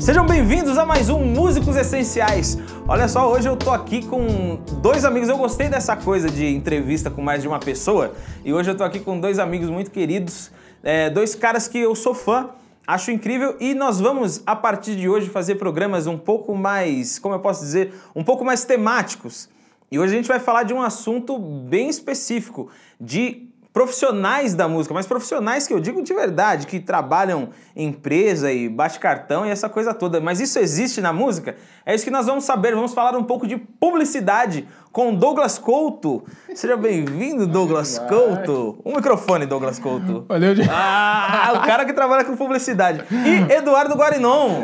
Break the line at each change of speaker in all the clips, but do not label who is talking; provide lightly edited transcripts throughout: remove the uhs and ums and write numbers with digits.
Sejam bem-vindos a mais um Músicos Essenciais. Olha só, hoje eu tô aqui com dois amigos. Eu gostei dessa coisa de entrevista com mais de uma pessoa. E hoje eu tô aqui com dois amigos muito queridos, dois caras que eu sou fã, acho incrível. E nós vamos, a partir de hoje, fazer programas um pouco mais, como eu posso dizer, um pouco mais temáticos. E hoje a gente vai falar de um assunto bem específico, de profissionais da música, mas profissionais que eu digo de verdade, que trabalham em empresa e bate cartão e essa coisa toda. Mas isso existe na música? É isso que nós vamos saber. Vamos falar um pouco de publicidade com Douglas Couto. Seja bem-vindo, Douglas Couto. Um microfone, Douglas Couto.
Valeu, gente.
O cara que trabalha com publicidade. E Eduardo Guarinon.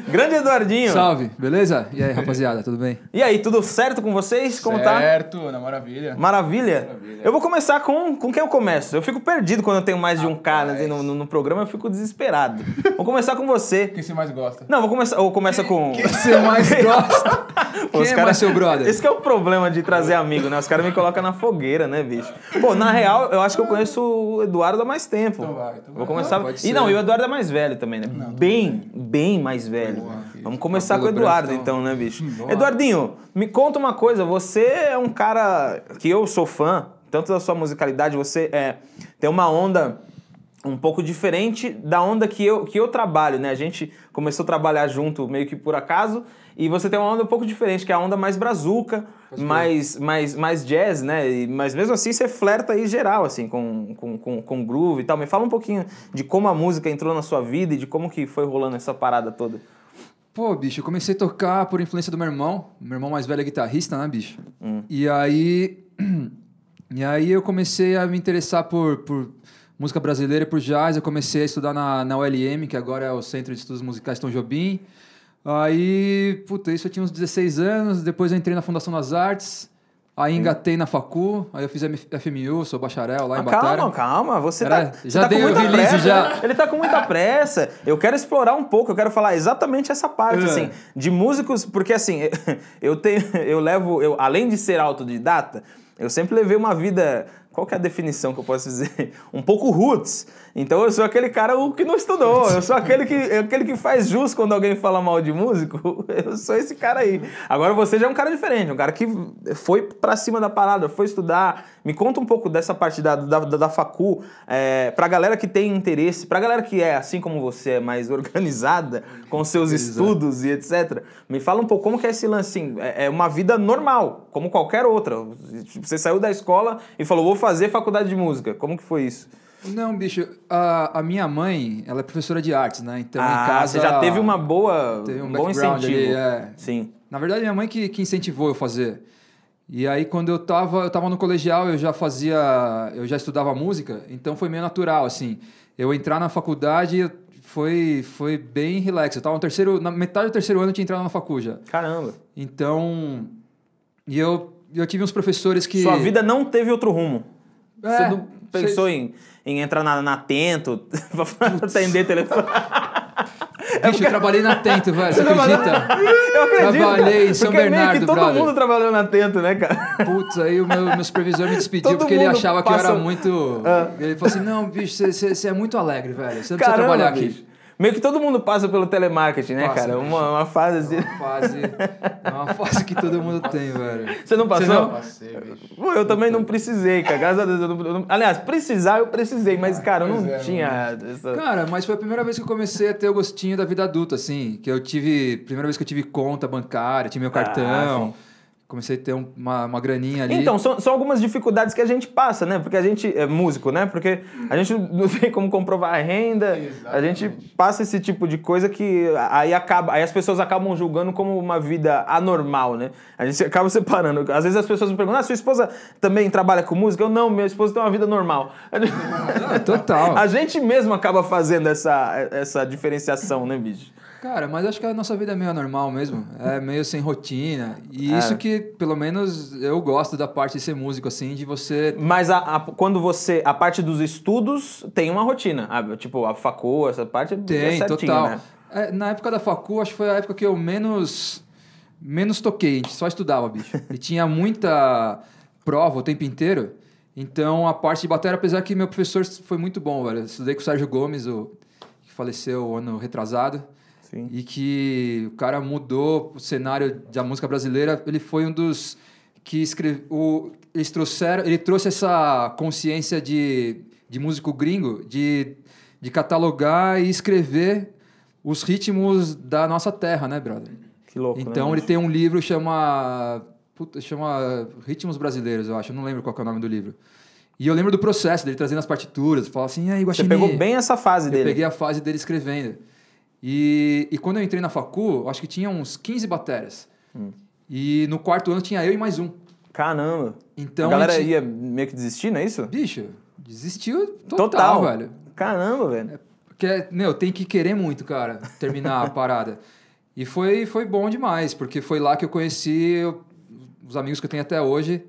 Grande Eduardinho.
Salve, beleza? E aí, rapaziada, tudo bem?
E aí, tudo certo com vocês? Como tá?
Certo, na maravilha.
Maravilha? Eu vou começar com quem eu começo. Eu fico perdido quando eu tenho mais de um cara no programa, eu fico desesperado. Vou começar com você.
Quem você mais gosta?
Não, vou começar. Ou começa com.
Quem você mais gosta? Quem é mais seu brother?
Esse que é o problema de trazer amigo, né? Os caras me colocam na fogueira, né, bicho? Pô, na real, eu acho que eu conheço o Eduardo há mais tempo.
Então vai.
Vou começar.
Pode
E
ser.
não, e o Eduardo é mais velho também, né?
Não,
bem mais velho. Vamos começar com o Eduardo, então, né, bicho?
Bora.
Eduardinho, me conta uma coisa. Você é um cara que eu sou fã, tanto da sua musicalidade, você tem uma onda um pouco diferente da onda que eu trabalho, né? A gente começou a trabalhar junto meio que por acaso, e você tem uma onda um pouco diferente, que é a onda mais brazuca, mais jazz, né? Mas mesmo assim você flerta aí geral, assim, com groove e tal. Me fala um pouquinho de como a música entrou na sua vida e de como que foi rolando essa parada toda.
Pô, bicho, eu comecei a tocar por influência do meu irmão. Meu irmão mais velho é guitarrista, né, bicho? E aí eu comecei a me interessar por música brasileira e por jazz. Eu comecei a estudar na ULM, que agora é o Centro de Estudos Musicais Tom Jobim. Aí, puta, isso eu tinha uns 16 anos. Depois eu entrei na Fundação das Artes. Aí engatei na facu, aí eu fiz FMU, sou bacharel lá em Batera.
Calma, você
já
tá
dei
com muita
o release,
pressa.
já.
Ele tá com muita pressa. Eu quero explorar um pouco, eu quero falar exatamente essa parte, assim, de músicos, porque assim, além de ser autodidata, eu sempre levei uma vida, qual que é a definição que eu posso dizer? Um pouco roots. Então eu sou aquele cara que não estudou, eu sou aquele que faz jus quando alguém fala mal de músico, eu sou esse cara aí. Agora você já é um cara diferente, um cara que foi pra cima da parada, foi estudar. Me conta um pouco dessa parte da facu, pra galera que tem interesse, pra galera que é, assim como você, é mais organizada com seus estudos e etc. Me fala um pouco como que é esse lance, assim, é uma vida normal, como qualquer outra. Você saiu da escola e falou, vou fazer faculdade de música. Como que foi isso?
Não, bicho, a minha mãe, ela é professora de artes, né? Então, em casa...
Você já teve um bom incentivo.
Ali,
Sim.
Na verdade, minha mãe que incentivou eu fazer. E aí, quando eu tava no colegial, eu já estudava música, então foi meio natural, assim. Eu entrar na faculdade foi bem relax. Eu tava na metade do terceiro ano, eu tinha entrado na facu já.
Caramba.
Então, e eu tive uns professores que...
Sua vida não teve outro rumo. Você não pensou em entrar na Atento, atender telefone.
Bicho, eu trabalhei na Atento, velho. Você acredita?
Eu acredito.
Trabalhei em São Bernardo,
meio que todo
brother.
mundo trabalhou na Atento, né, cara?
Putz, aí o meu supervisor me despediu
Todo
porque ele
mundo
achava que eu
passa-
era muito... Ele falou assim, não, bicho, você é muito alegre, velho. Você não precisa
Caramba,
trabalhar aqui.
bicho. Meio que todo mundo passa pelo telemarketing, né,
Passa,
cara?
bicho.
Uma fase assim.
É uma fase que todo mundo tem, velho.
Você não passou?
Você não?
Passei, bicho.
Pô, eu também não precisei, cara. Graças a Deus. Aliás, precisar eu precisei, mas, cara, eu não tinha essa...
Cara, mas foi a primeira vez que eu comecei a ter o gostinho da vida adulta, assim. Primeira vez que eu tive conta bancária, tive meu cartão. Comecei a ter uma graninha ali.
Então, são algumas dificuldades que a gente passa, né? Porque a gente é músico, né? Porque a gente não tem como comprovar a renda, a gente passa esse tipo de coisa que aí as pessoas acabam julgando como uma vida anormal, né? A gente acaba separando. Às vezes as pessoas me perguntam, sua esposa também trabalha com música? Eu, não, minha esposa tem uma vida normal.
Total.
A gente mesmo acaba fazendo essa diferenciação, né, bicho?
Cara, mas acho que a nossa vida é meio anormal mesmo. É meio sem rotina. E isso que, pelo menos, eu gosto da parte de ser músico, assim, de você...
Mas quando você... A parte dos estudos tem uma rotina. Tipo, a facu, essa parte é certinho,
total.
né?
Na época da facu, acho que foi a época que eu menos toquei. A gente só estudava, bicho. E tinha muita prova o tempo inteiro. Então, a parte de bateria, apesar que meu professor foi muito bom, velho. Eu estudei com o Sérgio Gomes, que faleceu ano retrasado.
Sim.
E que o cara mudou o cenário da música brasileira. Ele foi um dos que ele trouxe essa consciência de músico gringo, de catalogar e escrever os ritmos da nossa terra, né, brother?
Que louco,
então,
né?
Ele tem um livro que chama Ritmos Brasileiros, eu acho. Eu não lembro qual que é o nome do livro. E eu lembro do processo dele trazendo as partituras. Falar assim, aí, Guaxinim...
Você pegou bem essa fase dele.
Eu peguei a fase dele escrevendo. E quando eu entrei na facu, acho que tinha uns 15 bateras. E no quarto ano tinha eu e mais um.
Caramba.
Então,
a galera ia meio que desistir, não é isso?
Bicho, desistiu total, velho.
Caramba, velho.
Porque, tem que querer muito, cara, terminar a parada. E foi bom demais, porque foi lá que eu conheci os amigos que eu tenho até hoje,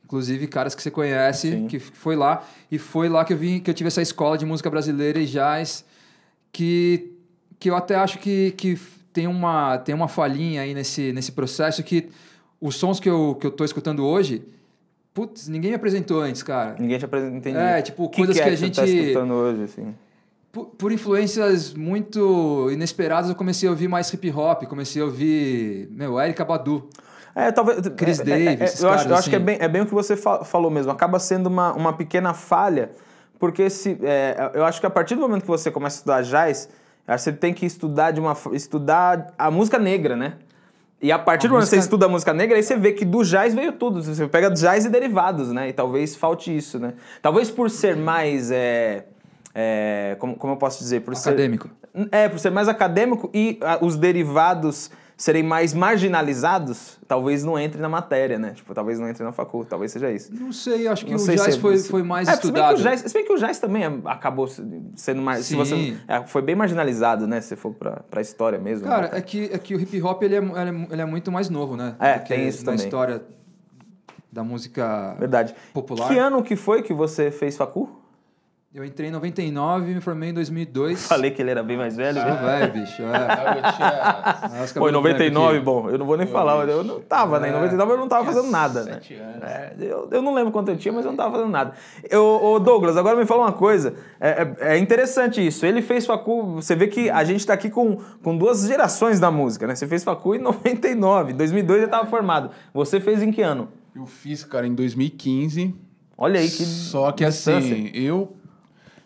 inclusive caras que você conhece,
Sim.
que foi lá. E foi lá que eu tive essa escola de música brasileira e jazz, que eu até acho que tem uma falhinha aí nesse processo, que os sons que eu tô escutando hoje, putz, ninguém me apresentou antes, cara.
Ninguém te apresentou, entendi.
Coisas que a gente...
você tá escutando hoje, assim?
Por influências muito inesperadas, eu comecei a ouvir mais hip hop, comecei a ouvir, Erykah Badu.
Talvez...
Chris Davis,
eu acho
assim.
que é bem o que você falou mesmo. Acaba sendo uma pequena falha, porque eu acho que a partir do momento que você começa a estudar jazz, você tem que estudar a música negra, né? E a partir do momento que você estuda a música negra, aí você vê que do jazz veio tudo. Você pega jazz e derivados, né? E talvez falte isso, né? Talvez por ser mais... como eu posso dizer?
Acadêmico.
Por ser mais acadêmico e os derivados serem mais marginalizados, talvez não entre na matéria, né? Tipo, talvez não entre na facul, talvez seja isso.
Não sei, acho que o jazz foi mais estudado.
Se bem que o jazz também acabou sendo mais...
Sim.
Foi bem marginalizado, né? Se for pra história mesmo.
Cara,
né?
é que o hip hop ele é muito mais novo, né?
Tem isso
na
também.
História da música
Verdade.
Popular.
Que ano que foi que você fez facul?
Eu entrei em 99 e me formei em 2002.
Falei que ele era bem mais velho.
Sou velho, bicho.
Pô, em 99, bom, eu não vou nem falar, mas eu não tava, né? Em 99 eu não tava fazendo nada, né?
7 anos.
Eu não lembro quanto eu tinha, mas eu não tava fazendo nada. Ô Douglas, agora me fala uma coisa. É interessante isso. Ele fez facul... Você vê que a gente tá aqui com duas gerações da música, né? Você fez facul em 99. Em 2002 já tava formado. Você fez em que ano?
Eu fiz, cara, em 2015.
Olha aí que
Só que
distância.
assim,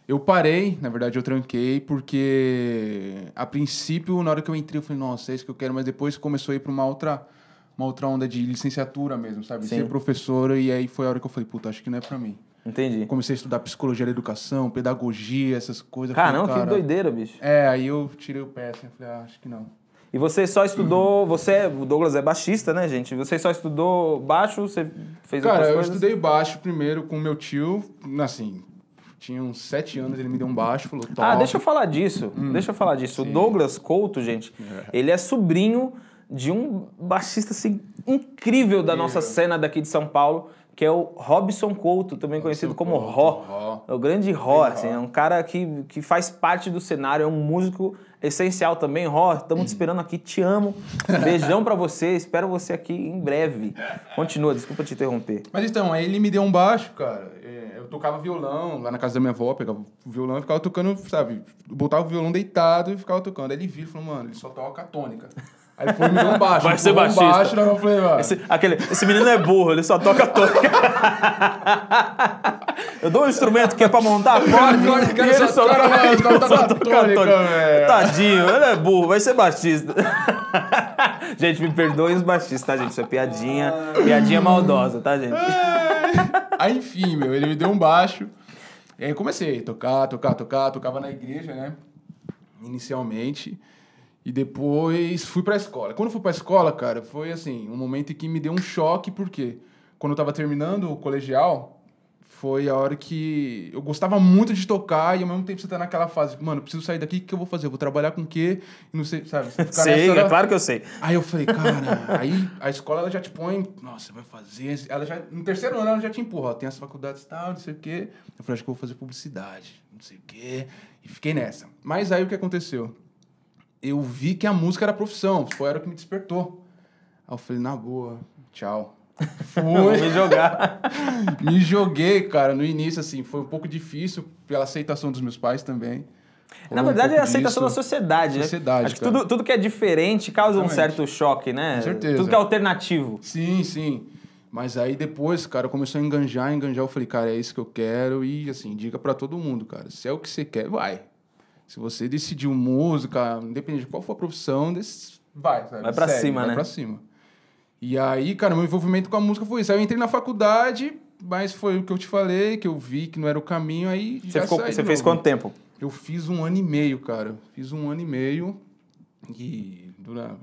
eu parei, na verdade eu tranquei, porque a princípio, na hora que eu entrei, eu falei, nossa, é isso que eu quero, mas depois começou a ir para uma outra onda de licenciatura mesmo, sabe?
Sim.
Ser professora, e aí foi a hora que eu falei, puta, acho que não é para mim.
Entendi.
Comecei a estudar psicologia da educação, pedagogia, essas coisas.
Caramba,
falei,
que doideira, bicho.
aí eu tirei o pé, assim, falei, acho que não.
E você só estudou... o Douglas é baixista, né, gente? Você só estudou baixo, você fez
Cara,
outras
eu
coisas?
estudei baixo primeiro com meu tio, assim... Tinha uns 7 anos, ele me deu um baixo, falou, top.
Deixa eu falar disso. Deixa eu falar disso.
Sim.
O Douglas Couto, gente, ele é sobrinho de um baixista assim, incrível da nossa cena daqui de São Paulo, que é o Robson Couto, também conhecido como Ró. É o grande Ró, assim, é um cara que faz parte do cenário, é um músico essencial também. Ró, estamos te esperando aqui, te amo. Beijão pra você, espero você aqui em breve. Continua, desculpa te interromper.
Mas então, aí ele me deu um baixo, cara. Eu tocava violão lá na casa da minha avó, pegava o violão e ficava tocando, sabe? Botava o violão deitado e ficava tocando. Aí ele viu e falou, mano, ele só toca tônica. Aí ele foi e me deu um baixo.
Vai ser baixista.
Um baixo, eu falei, mano.
Esse menino é burro, ele só toca tônica. Eu dou um instrumento que é pra montar acorde e ele só toca tônica.
velho.
Tadinho, ele é burro, vai ser baixista. Gente, me perdoem os baixistas, tá, gente? Isso é piadinha maldosa, tá, gente?
Aí, enfim, ele me deu um baixo. E aí eu comecei a tocar, tocava na igreja, né? Inicialmente. E depois fui pra escola. Quando eu fui pra escola, cara, foi assim, um momento em que me deu um choque, porque quando eu tava terminando o colegial, foi a hora que eu gostava muito de tocar e ao mesmo tempo você tá naquela fase, mano, preciso sair daqui, o que eu vou fazer? Eu vou trabalhar com o quê? E não sei, sabe?
Sei, é claro que eu sei.
Aí eu falei, cara, aí a escola ela já te põe, nossa, vai fazer, ela já, no terceiro ano ela já te empurra, ó, tem as faculdades e tal, não sei o quê. Eu falei, acho que eu vou fazer publicidade, não sei o quê, e fiquei nessa. Mas aí o que aconteceu? Eu vi que a música era profissão, foi a hora que me despertou. Aí eu falei, na boa, tchau.
Vou me jogar.
Me joguei, cara, no início, assim, foi um pouco difícil, pela aceitação dos meus pais também.
Na verdade, é a aceitação da sociedade, né?
Sociedade,
acho que tudo que é diferente causa um certo choque, né?
Com certeza.
Tudo que é alternativo.
Sim, sim. Mas aí depois, cara, começou a enganjar, eu falei, cara, é isso que eu quero. E assim, diga pra todo mundo, cara, se é o que você quer, vai. Se você decidiu música, independente de qual for a profissão, vai, sabe?
Vai pra cima, né?
Vai pra cima. E aí, cara, meu envolvimento com a música foi isso. Aí eu entrei na faculdade, mas foi o que eu te falei, que eu vi que não era o caminho, aí
Você fez quanto tempo?
Eu fiz 1 ano e meio, cara. Fiz 1 ano e meio e...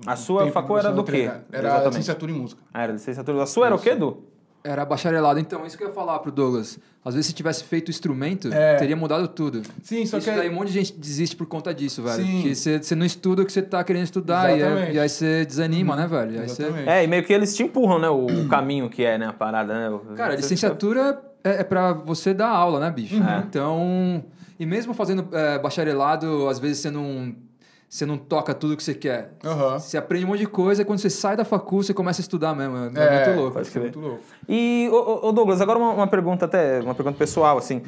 A sua facul era do quê?
Era licenciatura em música.
Ah, era licenciatura. A sua era o quê, Du?
Era bacharelado. Então, isso que eu ia falar pro Douglas. Às vezes, se tivesse feito instrumento, teria mudado tudo.
Sim, só
isso
que...
daí um monte de gente desiste por conta disso, velho.
Sim.
Porque você não estuda o que você tá querendo estudar e aí você desanima, né, velho? Aí
Exatamente.
E meio que eles te empurram, né? O caminho que é, né? A parada, né?
Cara, a licenciatura é pra você dar aula, né, bicho? Então... E mesmo fazendo bacharelado, às vezes você não toca tudo que você quer. Você aprende um monte de coisa e quando você sai da facul, você começa a estudar mesmo. É muito louco.
É muito louco.
E, ô Douglas, agora uma pergunta pessoal, assim.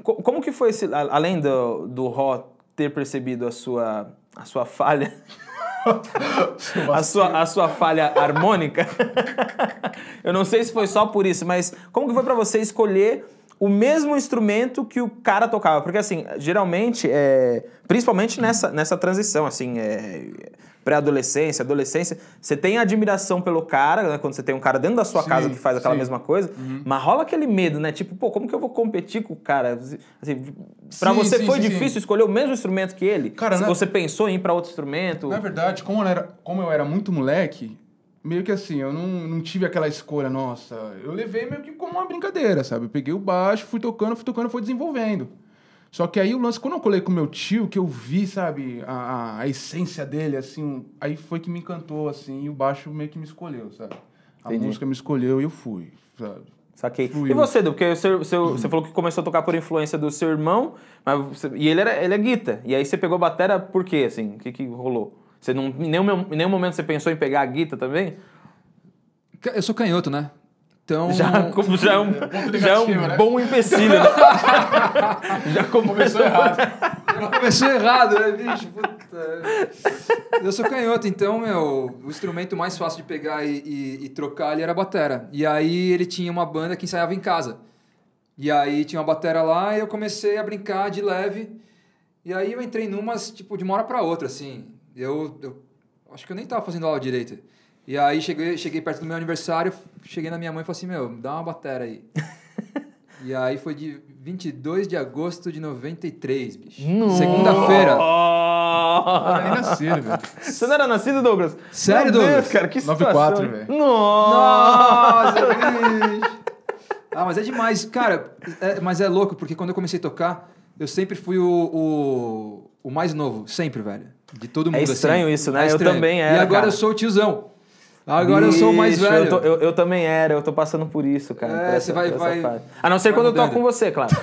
Como que foi além do Ró ter percebido a sua falha... a sua falha harmônica? Eu não sei se foi só por isso, mas como que foi pra você escolher o mesmo instrumento que o cara tocava? Porque, assim, geralmente, principalmente nessa transição, assim, pré-adolescência, adolescência, você tem admiração pelo cara, né? Quando você tem um cara dentro da sua casa que faz aquela mesma coisa, mas rola aquele medo, né? Tipo, pô, como que eu vou competir com o cara? Assim, pra você foi difícil escolher o mesmo instrumento que ele? Cara, você pensou em ir pra outro instrumento?
Na verdade, como eu era muito moleque, meio que assim, eu não tive aquela escolha, nossa. Eu levei meio que como uma brincadeira, sabe? Eu peguei o baixo, fui tocando, fui desenvolvendo. Só que aí o lance, quando eu colei com meu tio, que eu vi, sabe, a essência dele, assim, aí foi que me encantou, assim, e o baixo meio que me escolheu, sabe? A música me escolheu e eu fui, sabe?
Saquei. E você, Du? Porque você falou que começou a tocar por influência do seu irmão, e ele é guita. E aí você pegou a batera por quê, assim? O que rolou? Você não, em nenhum momento você pensou em pegar a guita também?
Eu sou canhoto, né? Então...
Já é um bom empecilho. Né? Já começou errado.
Começou errado, né, bicho? Puta. Eu sou canhoto, então, o instrumento mais fácil de pegar e trocar ali era a batera. E aí ele tinha uma banda que ensaiava em casa. E aí tinha uma batera lá e eu comecei a brincar de leve. E aí eu entrei numas, tipo, de uma hora pra outra, assim. Eu acho que eu nem tava fazendo aula direito. E aí cheguei perto do meu aniversário, cheguei na minha mãe e falei assim, dá uma batera aí. E aí foi de 22 de agosto de 93, bicho. Segunda-feira.
Eu nem nasci, velho.
Você não era nascido, Douglas?
Sério,
Meu
Douglas?
Deus, cara, que situação.
94, velho.
Nossa,
bicho. Mas é demais. Cara, mas é louco, porque quando eu comecei a tocar, eu sempre fui o mais novo. Sempre, velho. De todo mundo,
assim. É estranho
assim.
isso, né? Eu também era,
E agora
cara.
Eu sou o tiozão. Agora eu sou o mais velho.
Eu também era, eu tô passando por isso, cara.
Você vai...
A não ser quando eu toco com você, claro.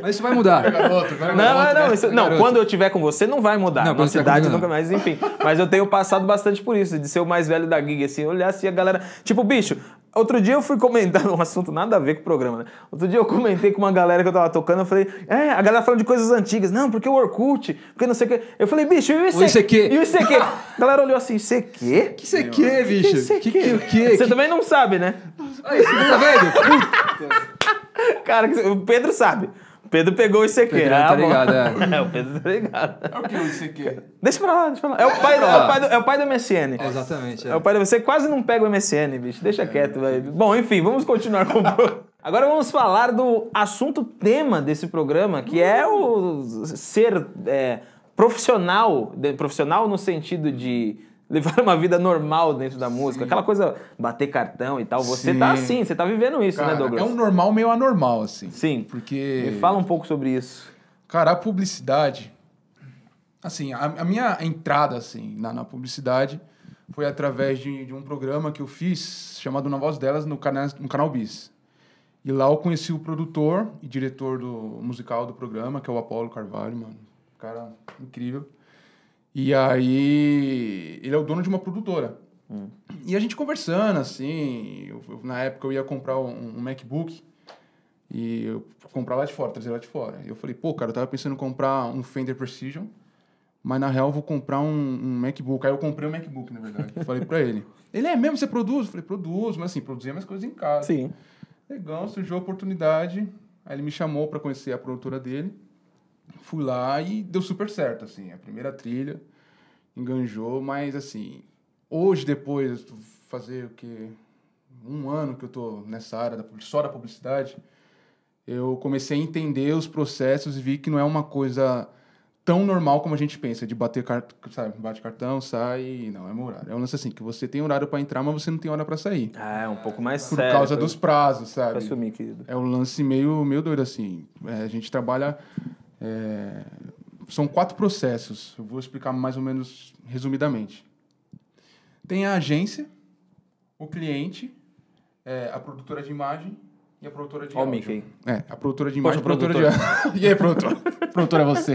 Mas isso vai mudar.
Não, quando eu estiver com você, não vai mudar.
Não,
na cidade nunca mais, enfim. Mas eu tenho passado bastante por isso, de ser o mais velho da gig, assim, olhar assim a galera... Tipo, bicho, outro dia eu fui comentar um assunto nada a ver com o programa, né? Outro dia eu comentei com uma galera que eu tava tocando, eu falei, a galera falando de coisas antigas. Não, porque o Orkut, porque não sei o quê. Eu falei, bicho, e o ICQ? E o ICQ? A galera olhou assim, ICQ?
Que ICQ, bicho? Que?
Você também não sabe, né?
Aí, você tá vendo?
Cara, o Pedro sabe. O Pedro pegou o ICQ.
Pedro tá ligado,
o Pedro tá ligado.
É o que o ICQ?
Deixa pra lá. É o pai do MSN.
Exatamente.
É o pai do... Você quase não pega o MSN, bicho. Deixa quieto, velho. Bom, enfim, vamos continuar com o programa. Agora vamos falar do assunto tema desse programa, que é o ser profissional. Profissional no sentido de levar uma vida normal dentro da música. Aquela coisa, bater cartão e tal. Você tá assim, você tá vivendo isso,
cara,
né, Douglas?
É um normal meio anormal, assim.
Sim.
Porque...
Me fala um pouco sobre isso.
Cara, a publicidade... Assim, a minha entrada, assim, na publicidade foi através de um programa que eu fiz, chamado Na Voz Delas, no Canal Bis. E lá eu conheci o produtor e diretor musical do programa, que é o Apolo Carvalho, mano. Cara incrível. E aí, ele é o dono de uma produtora. E a gente conversando, assim, na época eu ia comprar um MacBook, E eu comprar lá de fora, trazer lá de fora. E eu falei, pô, cara, eu tava pensando em comprar um Fender Precision, mas na real eu vou comprar um MacBook. Aí eu comprei um MacBook, na verdade. Eu falei pra ele. Ele, é mesmo, você produz? Eu falei, produzo, mas assim, produzia minhas coisas em casa.
Sim.
Legal, surgiu a oportunidade. Aí ele me chamou pra conhecer a produtora dele. Fui lá e deu super certo, assim. A primeira trilha enganjou, mas assim, hoje, depois de fazer o quê? 1 ano que eu tô nessa área só da publicidade, eu comecei a entender os processos e vi que não é uma coisa tão normal como a gente pensa, de bater cartão, sabe, bate cartão, sai, não, é meu horário. É um lance assim, que você tem horário para entrar, mas você não tem hora para sair.
É um pouco mais
Por
sério.
causa dos prazos, sabe?
Pra assumir, querido.
É um lance meio doido, assim. A gente trabalha... São 4 processos. Eu vou explicar mais ou menos resumidamente. Tem a agência, o cliente, a produtora de imagem e a produtora de
Ó o
áudio.
Mickey.
A produtora de imagem e a
Poxa,
produtora de... E aí, produtor? Produtora é você.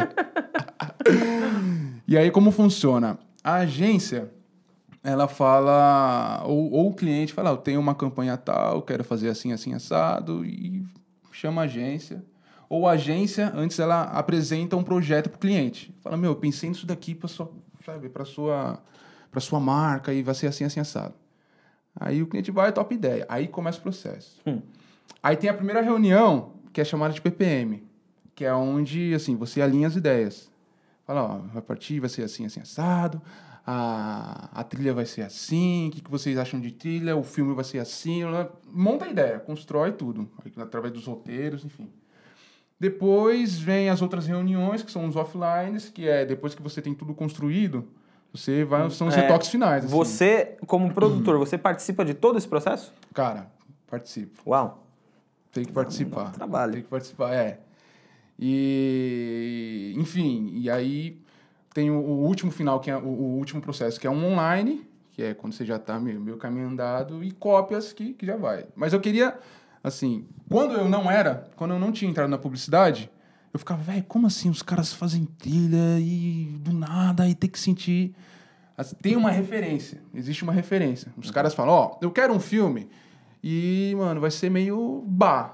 E aí, como funciona? A agência, ela fala... Ou o cliente fala, eu tenho uma campanha tal, quero fazer assim, assim, assado, e chama a agência. Ou a agência, antes ela apresenta um projeto para o cliente. Fala, eu pensei nisso daqui para sua marca e vai ser assim, assim, assado. Aí o cliente vai, top ideia. Aí começa o processo. Aí tem a primeira reunião, que é chamada de PPM, que é onde, assim, você alinha as ideias. Fala, ó, vai partir, vai ser assim, assim, assado, a trilha vai ser assim, o que vocês acham de trilha, o filme vai ser assim, monta a ideia, constrói tudo, através dos roteiros, enfim. Depois vem as outras reuniões, que são os offlines, que é depois que você tem tudo construído, você vai, são os retoques finais. Assim.
Você, como produtor, você participa de todo esse processo?
Cara, participo.
Uau.
Tem que participar.
Trabalho.
Tem que participar, E, enfim, e aí tem o último final, que é o último processo, que é um online, que é quando você já está meio caminho andado, e cópias que já vai. Mas eu queria... Assim, quando eu não tinha entrado na publicidade, eu ficava, velho, como assim os caras fazem trilha e do nada aí tem que sentir... Assim, tem uma referência, existe uma referência. Os caras falam, eu quero um filme e, mano, vai ser meio Bach.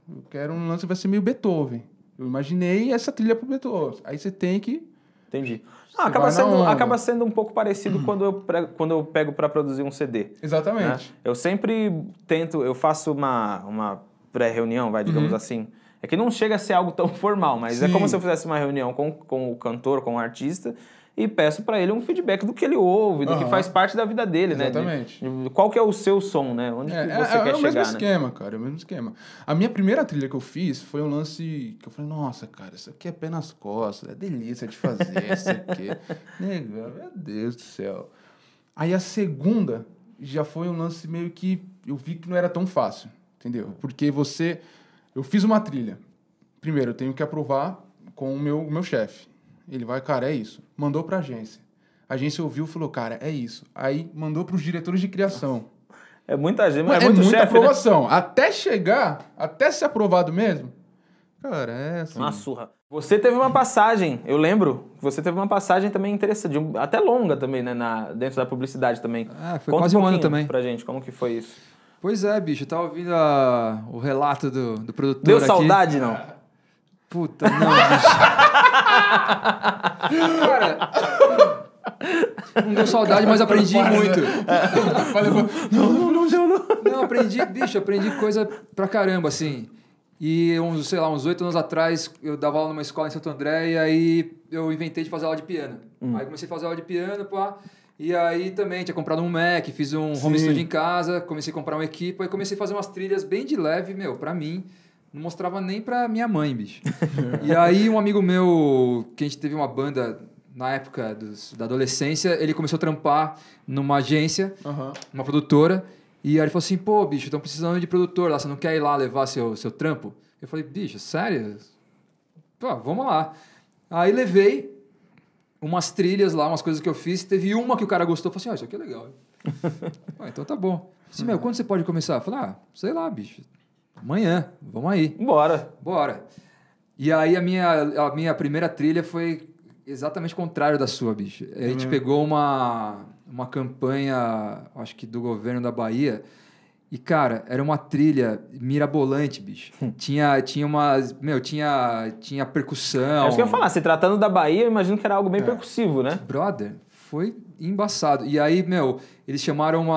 Eu quero um lance que vai ser meio Beethoven. Eu imaginei essa trilha pro Beethoven. Aí você tem que...
Entendi. Acaba sendo um pouco parecido quando eu pego para produzir um CD.
Exatamente.
Né? Eu sempre eu faço uma pré-reunião, digamos assim. É que não chega a ser algo tão formal, mas é como se eu fizesse uma reunião com o cantor, com o artista, e peço para ele um feedback do que ele ouve, do que faz parte da vida dele,
Exatamente.
né? De qual que é o seu som, né? Onde que você quer chegar,
É o mesmo
né?
esquema, cara, é o mesmo esquema. A minha primeira trilha que eu fiz foi um lance que eu falei, nossa, cara, isso aqui é pé nas costas, é delícia de fazer, isso aqui. Negão, meu Deus do céu. Aí a segunda já foi um lance meio que eu vi que não era tão fácil, entendeu? Porque eu fiz uma trilha. Primeiro, eu tenho que aprovar com o meu chefe. Ele vai, cara, é isso. Mandou pra agência. A agência ouviu e falou, cara, é isso. Aí mandou pros diretores de criação.
É muita gente,
é
muito
muita
chefe,
aprovação.
né?
Até ser aprovado mesmo. Cara, é assim.
Uma surra. Você teve uma passagem, eu lembro, você teve uma passagem também interessante, até longa também, né, dentro da publicidade também.
Foi quase um ano também.
Pra gente, como que foi isso?
Pois é, bicho, eu tava ouvindo o relato do produtor
Deu
aqui.
saudade, não?
Puta, não, bicho. Cara, não deu saudade, mas aprendi muito. Não, aprendi coisa pra caramba, assim. E uns 8 anos atrás, eu dava aula numa escola em Santo André e aí eu inventei de fazer aula de piano. Aí comecei a fazer aula de piano, pá. E aí também tinha comprado um Mac, fiz um home studio em casa, comecei a comprar uma equipe, aí comecei a fazer umas trilhas bem de leve, pra mim. Não mostrava nem pra minha mãe, bicho. E aí um amigo meu, que a gente teve uma banda na época da adolescência, ele começou a trampar numa agência, uma produtora, e aí ele falou assim, pô, bicho, estão precisando de produtor lá, você não quer ir lá levar seu trampo? Eu falei, bicho, sério? Pô, vamos lá. Aí levei umas trilhas lá, umas coisas que eu fiz, teve uma que o cara gostou, falou assim, isso aqui é legal. Então tá bom. Assim, quando você pode começar? Eu falei, sei lá, bicho. Amanhã, vamos aí. Bora. E aí a minha primeira trilha foi exatamente o contrário da sua, bicho. A gente pegou uma campanha, acho que do governo da Bahia, E, cara, era uma trilha mirabolante, bicho. tinha umas... tinha percussão.
É isso que eu ia falar. Se tratando da Bahia, eu imagino que era algo bem percussivo, né?
Brother, foi embaçado. E aí, eles chamaram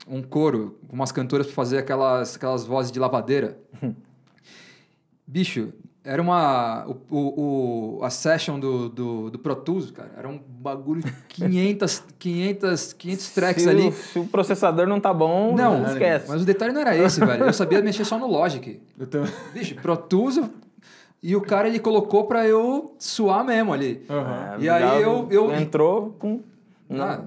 um coro, umas cantoras pra fazer aquelas vozes de lavadeira. Bicho, era a session do Pro Tools, cara. Era um bagulho de 500 tracks ali.
Se o processador não tá bom, não esquece.
Mas o detalhe não era esse, velho. Eu sabia mexer só no Logic. Bicho, Pro Tools... E o cara, ele colocou pra eu suar mesmo ali.
Uhum.
E aí eu
entrou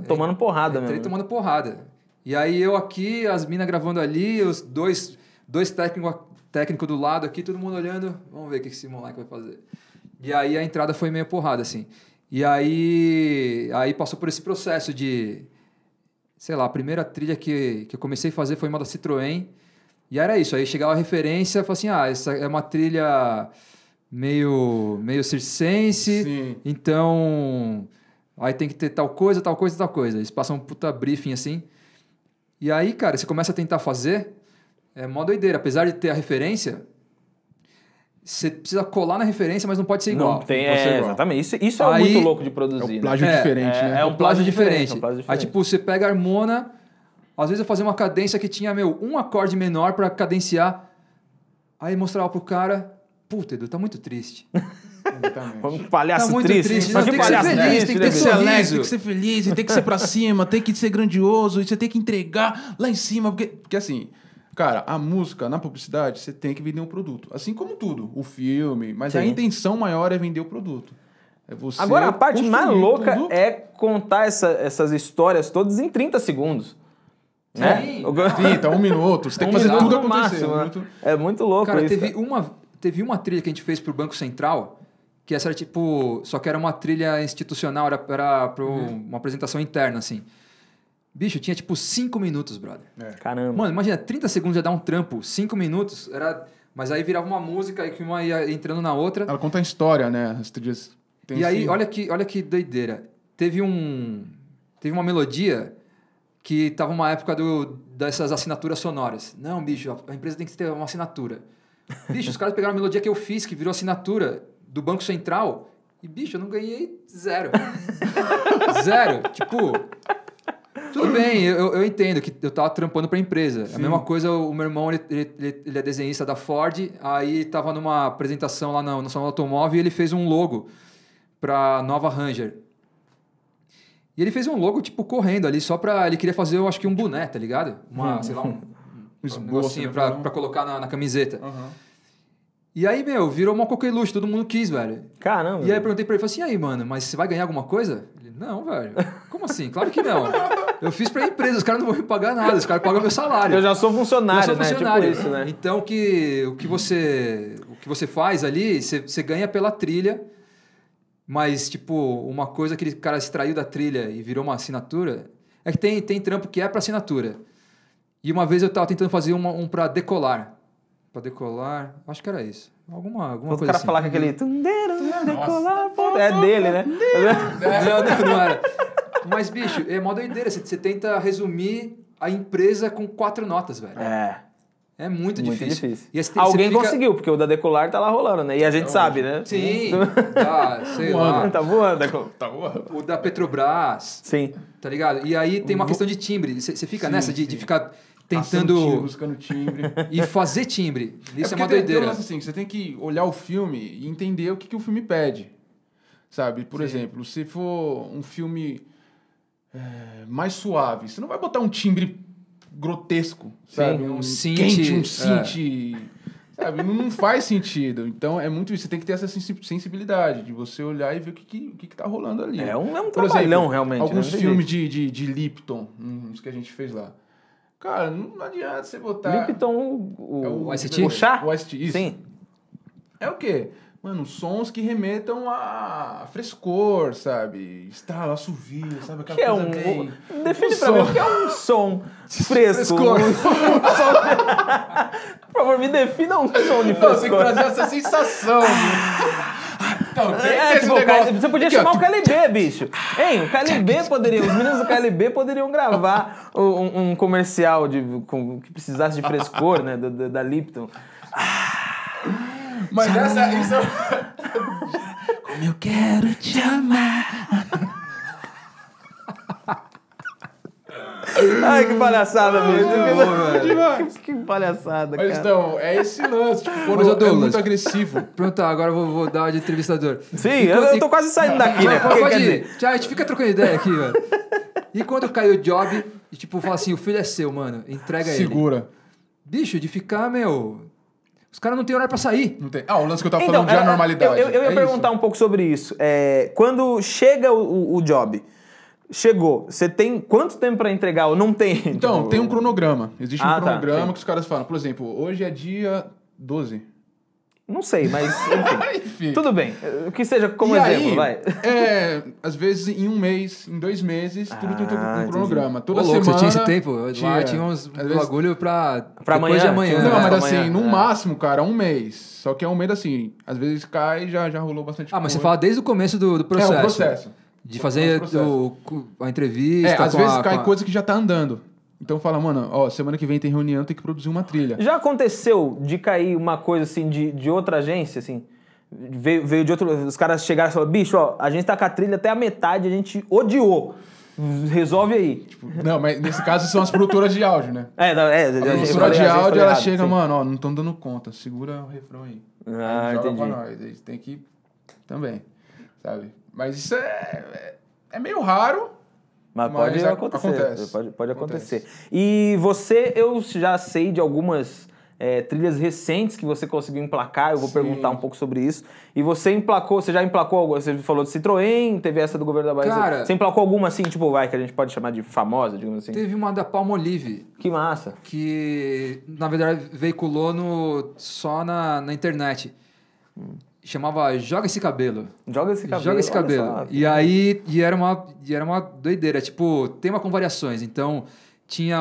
tomando porrada mesmo.
Entrei tomando porrada. E aí eu aqui, as minas gravando ali, os dois técnicos do lado aqui, todo mundo olhando. Vamos ver o que esse moleque vai fazer. E aí a entrada foi meio porrada, assim. E aí passou por esse processo de... Sei lá, a primeira trilha que eu comecei a fazer foi uma da Citroën. E era isso. Aí chegava a referência, eu falava assim, essa é uma trilha... meio circense,
Sim.
Então aí tem que ter tal coisa. Eles passam um puta briefing assim. E aí, cara, você começa a tentar fazer, é mó doideira. Apesar de ter a referência, você precisa colar na referência, mas não pode ser igual.
Não tem,
pode ser igual.
Exatamente. Isso é muito louco de produzir.
É um plágio diferente, né?
É um plágio diferente.
diferente.
Aí, tipo, você pega a harmona, às vezes eu fazia uma cadência que tinha, um acorde menor pra cadenciar. Aí mostrava pro cara... Puta, Edu, tá muito triste.
Exatamente.
Palhaço
tá muito
triste.
Mas
tem
que ser feliz, tem que ter
ser alegre,
sorriso.
tem que ser feliz, tem que ser pra cima, tem que ser grandioso, e você tem que entregar lá em cima. Porque assim, cara, a música, na publicidade, você tem que vender um produto. Assim como tudo, o filme. Mas a intenção maior é vender o produto. É você
Agora, a parte mais louca
tudo.
é contar essas histórias todas em 30 segundos. Né?
30, 1 minuto. Você tem que fazer
minuto
tudo
no
acontecer.
máximo, É muito louco
Cara,
isso.
teve uma trilha que a gente fez pro Banco Central, que essa era tipo... Só que era uma trilha institucional, era pra uma apresentação interna, assim. Bicho, tinha tipo 5 minutos, brother.
Caramba.
Mano, imagina, 30 segundos já dá um trampo. 5 minutos, era... Mas aí virava uma música e que uma ia entrando na outra.
Ela conta a história, né? As trilhas...
E aí, olha que doideira. Teve uma melodia que tava uma época dessas assinaturas sonoras. Não, bicho, a empresa tem que ter uma assinatura. Bicho, os caras pegaram a melodia que eu fiz, que virou assinatura do Banco Central, e, bicho, eu não ganhei 0. 0. Tipo, tudo bem, eu entendo que eu tava trampando pra empresa. Sim. A mesma coisa, o meu irmão, ele é desenhista da Ford, aí tava numa apresentação lá no Salão do Automóvel e ele fez um logo pra nova Ranger. E ele fez um logo, tipo, correndo ali, só pra... Ele queria fazer, eu acho que um boné, tá ligado? Sei lá, um
esboço,
negocinho pra colocar na camiseta. Uhum. E aí, virou uma coqueluche, todo mundo quis, velho.
Caramba.
E aí eu perguntei pra ele, falei assim, e aí, mano, mas você vai ganhar alguma coisa? Ele, não, velho. Como assim? Claro que não. Eu fiz pra empresa, os caras não vão me pagar nada, os caras pagam meu salário.
Eu já sou funcionário,
né? Tipo
isso, né?
Então, o que você faz ali, você ganha pela trilha, mas, tipo, uma coisa que aquele cara extraiu da trilha e virou uma assinatura, é que tem trampo que é pra assinatura. E uma vez eu tava tentando fazer um pra decolar. Pra decolar, acho que era isso. Alguma coisa assim. O
cara falar com aquele... Decolar, pô. É dele, né?
Não era. Mas, bicho, é mó doideira. Você tenta resumir a empresa com 4 notas, velho. É muito difícil.
Alguém conseguiu, porque o da Decolar tá lá rolando, né? E a gente sabe, né?
Sim. Sei lá.
Tá voando.
O da Petrobras.
Sim.
Tá ligado? E aí tem uma questão de timbre. Você fica nessa de ficar tentando...
buscando timbre.
E fazer timbre. Isso é uma doideira.
Assim, você tem que olhar o filme e entender o que o filme pede. Sabe? Por exemplo, se for um filme mais suave, você não vai botar um timbre grotesco, sabe?
Um synth.
Quente, um synth... Sabe? Não faz sentido. Então, é muito isso. Você tem que ter essa sensibilidade de você olhar e ver o que tá rolando ali.
É um
Por
trabalhão,
exemplo,
realmente.
Alguns filmes de Lipton, uns que a gente fez lá. Cara, não adianta você botar...
Lipton,
o Ice Tea?
O chá?
O Ice Tea, isso.
Sim.
É o quê? Mano, sons que remetam a frescor, sabe? Estralo, assovio, sabe? Aquela
que é
coisa bem...
Define pra mim o que é um som fresco. Por favor, me defina um som de frescor.
Você tem que trazer essa sensação. Então, tem esse
tipo,
negócio.
você podia chamar o KLB, bicho. Hein, o KLB poderia, os meninos do KLB poderiam gravar um comercial que precisasse de frescor, né, da Lipton.
Mas isso...
Como eu quero te amar. Ai, que palhaçada, bicho. Que palhaçada,
Mas
cara.
então, é esse lance, tipo, quando
Mas, ô,
é
Douglas,
muito agressivo.
Pronto, tá, agora eu vou dar de entrevistador.
Sim, eu tô quase saindo daqui, né? Porque,
Pode
quer
ir.
dizer,
Tchau, a gente fica trocando ideia aqui, velho. E quando caiu o job, e tipo, fala assim, o filho é seu, mano, entrega ele.
Segura.
Bicho, de ficar, meu... Os caras não têm horário pra sair.
Não tem. O lance que eu tava falando de anormalidade.
Eu ia perguntar um pouco sobre isso. Quando chega o job, chegou, você tem quanto tempo pra entregar ou não tem?
Então, tem um cronograma. Existe um cronograma
tá,
que os caras falam. Por exemplo, hoje é dia 12.
Não sei, mas enfim.
Enfim.
Tudo bem. Que seja como
E
exemplo,
aí,
vai.
Às vezes em um mês, em 2 meses, tudo tem um cronograma. Toda
Ô, louco,
semana...
você tinha esse tempo? Lá tinha uns
Às vezes-
bagulho pra
Pra
depois
amanhã,
de amanhã.
tinha
Não,
É,
mas
amanhã,
assim, no
é.
máximo, cara, um mês. Só que é um mês assim, às vezes cai e já rolou bastante
Ah, mas
coisa.
você fala desde o começo do processo.
É, o processo.
De fazer a entrevista.
Às vezes cai coisa que já tá andando. Então fala, mano, ó, semana que vem tem reunião, tem que produzir uma trilha.
Já aconteceu de cair uma coisa assim de outra agência, assim? Veio de outro. Os caras chegaram e falaram, bicho, ó, a gente tá com a trilha até a metade, a gente odiou. Resolve aí.
Não, mas nesse caso são as produtoras de áudio, né?
A
A produtora de áudio, ela chega, mano, ó, não estão dando conta, segura o refrão aí.
Ah,
Aí joga
entendi.
pra nós, a gente tem que também, sabe? Mas isso é meio raro.
Mas pode
Mas
acontecer.
acontece.
Pode acontecer. E você, eu já sei de algumas trilhas recentes que você conseguiu emplacar, eu vou
Sim.
perguntar um pouco sobre isso. E você já emplacou, você falou de Citroën, teve essa do governo da Bahia.
Cara,
você emplacou alguma assim, tipo, que a gente pode chamar de famosa, digamos assim?
Teve uma da Palmolive,
Que massa.
que na verdade veiculou só na internet. Chamava Joga Esse Cabelo.
Joga esse cabelo.
Joga esse
olha
cabelo.
só.
E aí, era uma doideira. Tipo, tema com variações. Então, tinha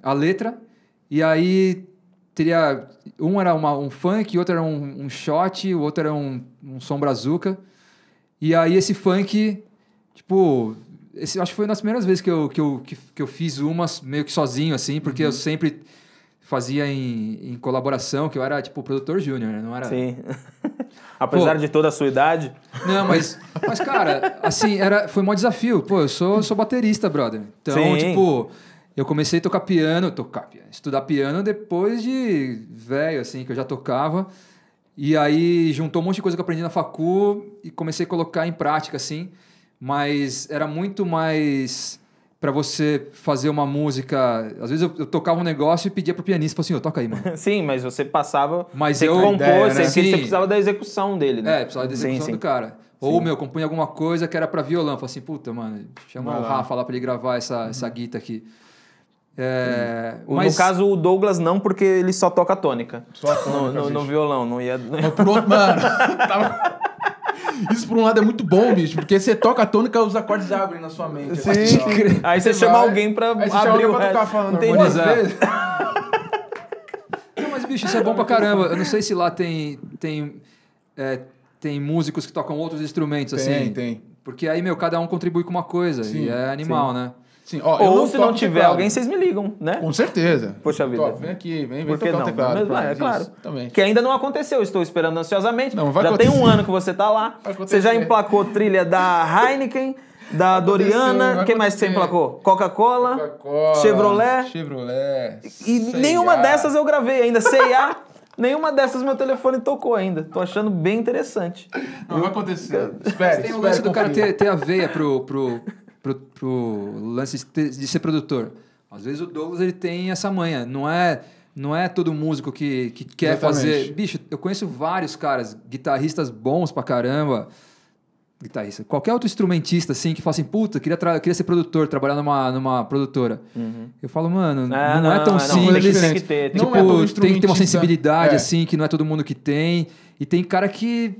a letra, e aí teria... Um era um funk, o outro era um shot, o outro era um som brazuca. E aí, esse funk, tipo... acho que foi uma das primeiras vezes que eu fiz umas meio que sozinho, assim, porque eu sempre fazia em colaboração, que eu era, tipo, produtor júnior, né? Não era...
Sim. Apesar de toda a sua idade.
Não, mas cara, assim, foi um desafio. Pô, eu sou baterista, brother. Então,
Sim.
tipo, eu comecei a estudar piano depois de velho, assim, que eu já tocava. E aí juntou um monte de coisa que eu aprendi na facu e comecei a colocar em prática, assim. Mas era muito mais pra você fazer uma música... Às vezes eu tocava um negócio e pedia pro pianista, falava assim, toca aí, mano.
Sim, mas você passava...
Mas
você
eu-
compôs,
ideia, né?
você
Sim.
precisava da execução dele, né?
Precisava da execução
Sim,
do cara. Ou, compunha alguma coisa que era pra violão. Falei assim, puta, mano, chama
Vai
o
lá.
Rafa lá pra ele gravar essa guita aqui.
No caso, o Douglas não, porque ele só toca tônica.
Só a tônica,
no
bicho.
violão, não ia...
Mas por outro, mano, isso por um lado é muito bom, bicho, porque você toca a tônica, os acordes abrem na sua mente.
Sim.
Assim, ó.
Aí você chama
vai,
alguém pra
aí você chama
abrir
alguém
o
pra tocar
resto.
falando
Entendi.
harmonia, às vezes.
Não, mas, bicho, isso é bom pra caramba. Eu não sei se lá tem músicos que tocam outros instrumentos, assim.
Tem.
Porque aí, cada um contribui com uma coisa.
Sim,
e é animal, né?
Sim, ó, eu
Ou se não
toco
tiver
teclado.
alguém, vocês me ligam, né?
Com certeza.
Poxa vida.
Vem aqui, vem
Por que
tocar
não?
o teclado.
Mas,
pra
é
nós,
claro.
isso, também.
Que ainda não aconteceu, estou esperando ansiosamente.
Não, vai
já
acontecer.
tem um ano que você tá lá.
Vai acontecer.
Você já emplacou trilha da Heineken, da Doriana.
vai
Quem mais que você
acontecer.
emplacou? Coca-Cola,
Coca-Cola,
Chevrolet.
Chevrolet.
E
C&A.
nenhuma dessas eu gravei ainda. C&A, nenhuma dessas meu telefone tocou ainda. Tô achando bem interessante.
Não, vai acontecer. Espere,
Tem o lance do cara
confia.
ter a veia pro lance de ser produtor. Às vezes o Douglas ele tem essa manha. Não é todo músico que quer
Exatamente.
fazer... Bicho, eu conheço vários caras, guitarristas bons pra caramba. Guitarrista. Qualquer outro instrumentista, assim, que fala assim, puta, queria ser produtor, trabalhar numa produtora. Eu falo, mano, não é tão simples.
Tem que ter.
Tipo,
Não é todo
tem que ter uma
instrumentista.
sensibilidade,
É.
assim, que não é todo mundo que tem. E tem cara que,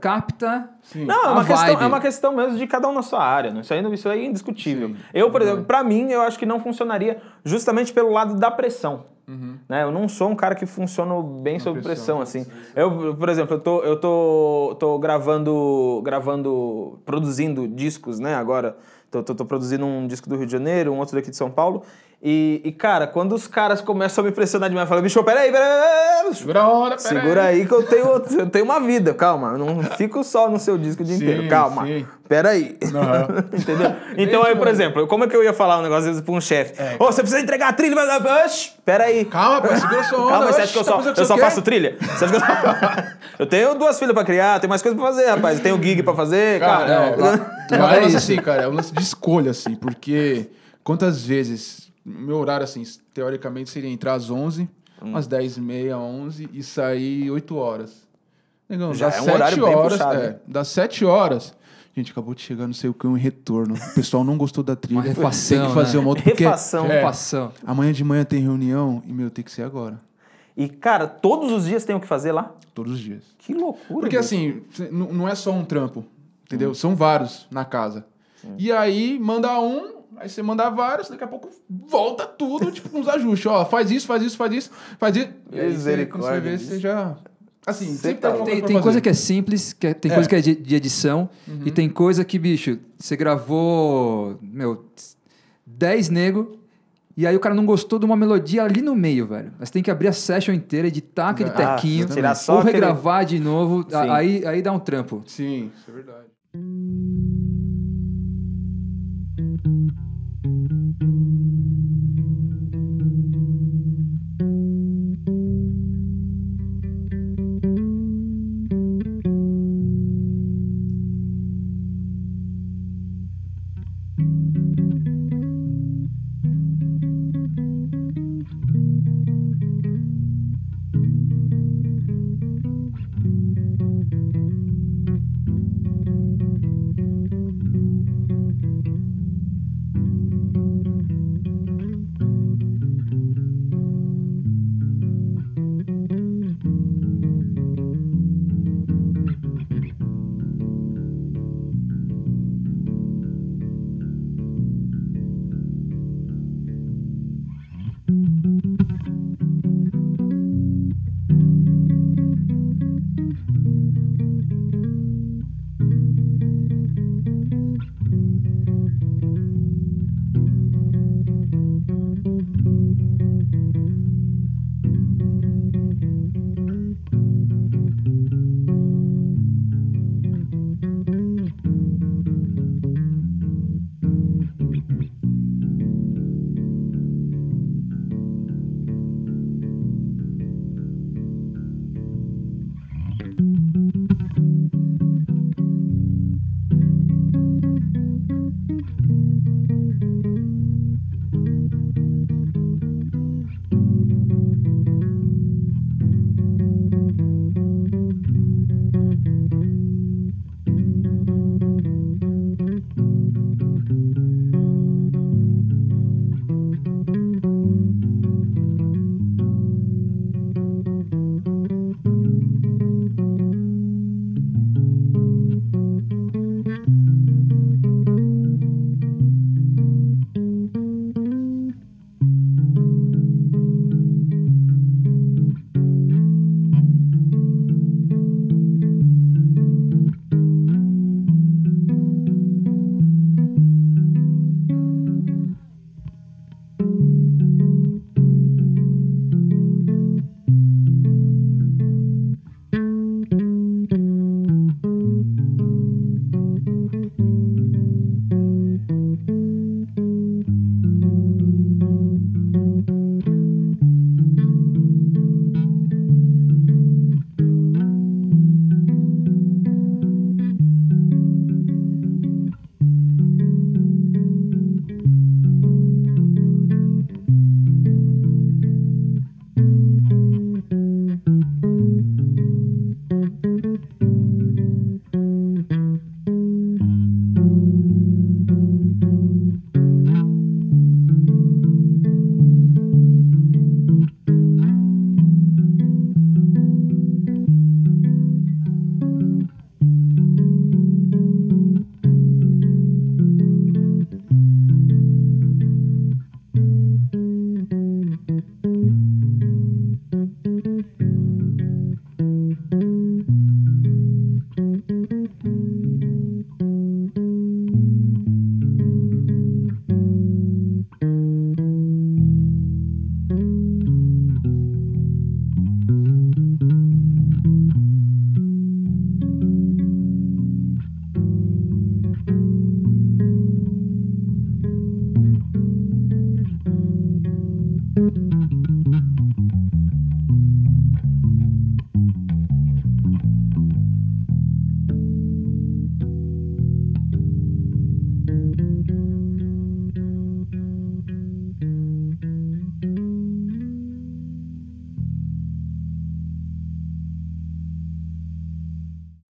capta...
Sim.
Não,
A vibe.
é uma questão mesmo de cada um na sua área. Né? Isso aí é indiscutível.
Sim.
Eu, por exemplo, pra mim, eu acho que não funcionaria justamente pelo lado da pressão. né? Eu não sou um cara que funciona bem sob pressão, assim.
sim.
Eu, por exemplo, eu tô gravando, produzindo discos, né, agora. Tô produzindo um disco do Rio de Janeiro, um outro daqui de São Paulo. E cara, quando os caras começam a me pressionar demais, falam, bicho, peraí.
Segura a hora,
Segura aí que eu tenho uma vida, calma. Eu não fico só no seu disco o dia inteiro, calma.
Sim.
Peraí. Entendeu? Então aí, por exemplo, como é que eu ia falar um negócio às vezes pra um chefe? Ô, você precisa entregar a trilha, mas... Peraí.
Calma, pai, segura sua onda.
Calma, você acha que eu só faço trilha? Você acha que eu tenho 2 filhas pra criar, tenho mais coisa pra fazer, rapaz. Eu tenho gig pra fazer,
Cara,
cara.
é um lance assim, cara, é um lance de escolha, assim, porque quantas vezes, meu horário, assim, teoricamente seria entrar às 11, umas 10h30, 11 e sair 8 horas. Negão,
Já
dá
é um horário
7
bem
horas,
puxado, hein?
dá 7 horas. Gente, acabou de chegar, não sei o que, um retorno. O pessoal não gostou da trilha.
Uma refação,
tem que fazer
né?
uma outra. Porque
Refação.
Refação.
amanhã de manhã tem reunião e, meu, tem que ser agora.
E, cara, todos os dias tem o que fazer lá?
Todos os dias.
Que loucura.
Porque
bicho.
assim, não é só um trampo, entendeu? São vários na casa. E aí, manda um, aí você manda vários, daqui a pouco volta tudo, tipo, uns ajustes. Ó, faz isso. E aí, quando você vê, você já... Assim, sempre tá alguma coisa pra
Tem
fazer.
coisa que é simples, tem coisa que é de edição, e tem coisa que, bicho, você gravou, 10 nego, e aí o cara não gostou de uma melodia ali no meio, velho. Você tem que abrir a session inteira, editar aquele tequinho,
tirar só
ou
aquele-
regravar de novo,
Sim.
aí dá um trampo.
Sim, isso é verdade.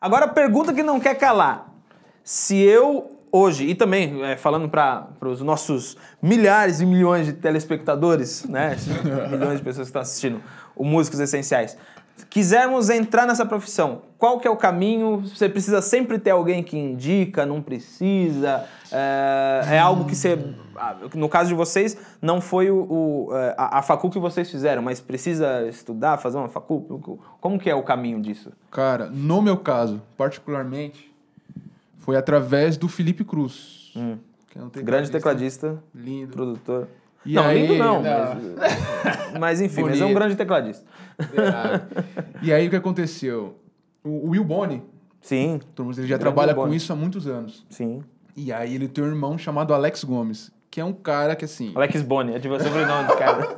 Agora, pergunta que não quer calar. Se eu hoje, e também falando para os nossos milhares e milhões de telespectadores, né? Milhões de pessoas que estão assistindo o Músicos Essenciais, quisermos entrar nessa profissão, qual que é o caminho? Você precisa sempre ter alguém que indica, não precisa? É algo que você... No caso de vocês, não foi a facul que vocês fizeram, mas precisa estudar, fazer uma facul? Como que é o caminho disso?
Cara, no meu caso, particularmente, foi através do Felipe Cruz. Que é um
grande tecladista,
lindo,
produtor.
E
não,
aí,
lindo não,
não.
Mas enfim,
Bonito.
mas é um grande tecladista.
E aí o que aconteceu? O Will Boni,
Sim.
ele já
Grande
trabalha
Will
com
Boni.
isso há muitos anos.
Sim.
E aí ele tem um irmão chamado Alex Gomes, que é um cara que assim...
Alex Boni, é de você sobrenome do cara.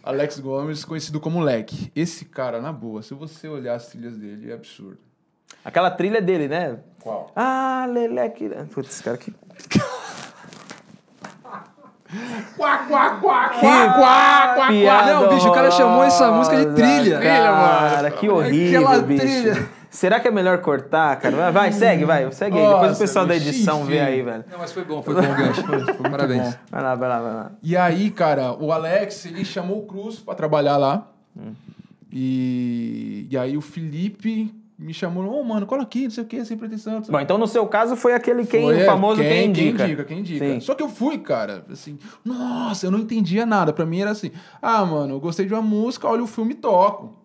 Alex Gomes, conhecido como Leque. Esse cara, na boa, se você olhar as trilhas dele, é absurdo.
Aquela trilha dele, né?
Qual?
Ah, Leleque. Putz, cara, que...
Quá, quá, quá,
Que
quá, quá, quá,
piada
Não, bicho, o cara chamou essa música de trilha.
Cara, que horrível,
Aquela
bicho.
trilha.
Será que é melhor cortar, cara? Vai, segue aí. Depois
Nossa,
o pessoal da
bicho,
edição vê
enfim.
aí, velho.
Não, mas foi bom o gancho. Parabéns.
Vai lá.
E aí, cara, o Alex, ele chamou o Cruz pra trabalhar lá. E aí o Felipe me chamou, mano, cola aqui, não sei o que, sem pretensão.
Bom, então no seu caso foi aquele
Foi,
o famoso quem indica.
Quem indica.
Sim.
Só que eu fui, cara, assim, nossa, eu não entendia nada. Pra mim era assim, mano, eu gostei de uma música, olha o filme e toco.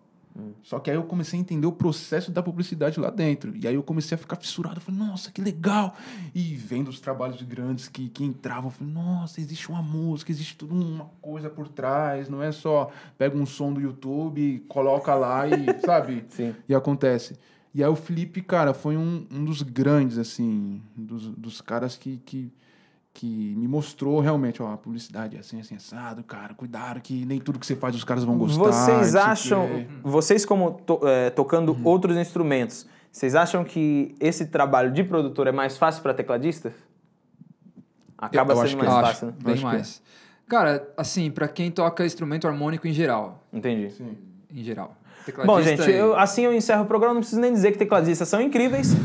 Só que aí eu comecei a entender o processo da publicidade lá dentro. E aí eu comecei a ficar fissurado. Eu falei, nossa, que legal. E vendo os trabalhos grandes que entravam, eu falei, nossa, existe uma música, existe tudo uma coisa por trás. Não é só pega um som do YouTube, coloca lá e, sabe?
Sim.
E acontece. E aí o Felipe, cara, foi um dos grandes, assim, dos caras que me mostrou realmente, ó, a publicidade é assim, assado, cara, cuidado que nem tudo que você faz os caras vão gostar.
Vocês acham, vocês como tocando outros instrumentos, vocês acham que esse trabalho de produtor é mais fácil para tecladistas? Acaba
Eu acho
sendo
que
mais
é.
fácil, né?
Bem
Acho que
mais. Cara, assim, pra quem toca instrumento harmônico em geral.
Entendi.
Sim.
Em geral.
Bom,
Tecladista
gente, assim eu encerro o programa, não preciso nem dizer que tecladistas são incríveis.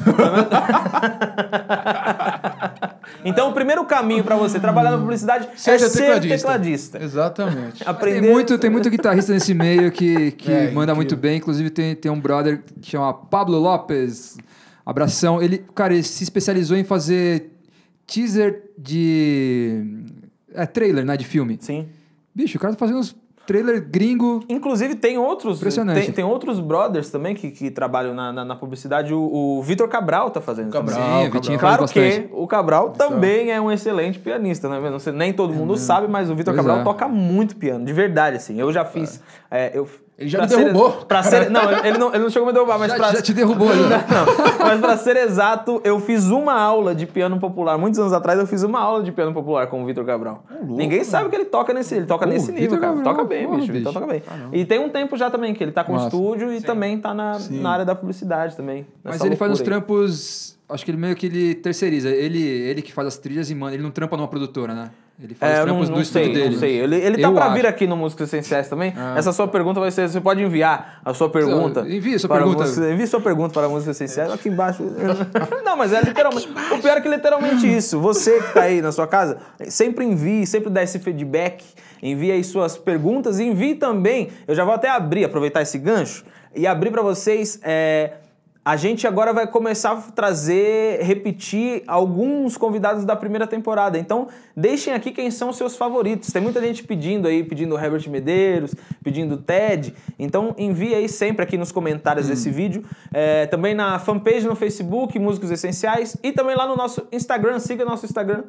Então, o primeiro caminho para você trabalhar na publicidade
Seja
é ser tecladista.
Exatamente.
Aprender...
Tem muito guitarrista nesse meio que manda
incrível.
muito bem. Inclusive, tem um brother que chama Pablo Lopes. Abração. Ele se especializou em fazer teaser de... trailer, né? De filme.
Sim.
Bicho, o cara tá fazendo uns trailer gringo.
Inclusive, tem outros...
Impressionante.
Tem outros brothers também que trabalham na publicidade. O Vitor Cabral tá fazendo
Cabral.
também.
Sim, o Vitinho
Claro
faz
que
bastante.
o Cabral também é um excelente pianista, né? Nem todo mundo sabe, mas o Vitor
Pois
Cabral
é.
toca muito piano, de verdade, assim. Eu já fiz...
Ele já me derrubou.
Não, ele não chegou a me derrubar, mas
Já te derrubou, já.
Mas pra ser exato, eu fiz uma aula de piano popular. Muitos anos atrás eu fiz uma aula de piano popular com o Vitor Cabral. Ninguém sabe que ele toca nesse nesse nível,
Vitor
cara.
Cabral,
Toca bem,
porra,
bicho. Vitor
bicho.
toca bem. E tem um tempo já também que ele tá com
Massa.
estúdio e também tá na área da publicidade também.
Mas
nessa
ele faz uns
loucura aí.
trampos... Acho que ele meio que ele terceiriza. Ele que faz as trilhas e manda. Ele não trampa numa produtora, né? Ele faz os
Eu
trampos do
não
estúdio
sei,
dele.
não sei. Ele tá
Eu
pra
acho.
vir aqui no Músicos Essenciais também. Essa sua pergunta vai ser... Você pode enviar a sua pergunta.
Envie sua
para
pergunta.
Envie sua pergunta para Músicos Essenciais. Aqui embaixo. Não, mas é literalmente... O pior é que literalmente isso. Você que tá aí na sua casa, sempre envie, sempre dá esse feedback. Envie aí suas perguntas. E envie também... Eu já vou até aproveitar esse gancho e abrir para vocês... A gente agora vai começar a repetir alguns convidados da primeira temporada. Então, deixem aqui quem são os seus favoritos. Tem muita gente pedindo o Herbert Medeiros, pedindo o Ted. Então, envie aí sempre aqui nos comentários desse vídeo. Também na fanpage no Facebook, Músicos Essenciais. E também lá no nosso Instagram, siga nosso Instagram,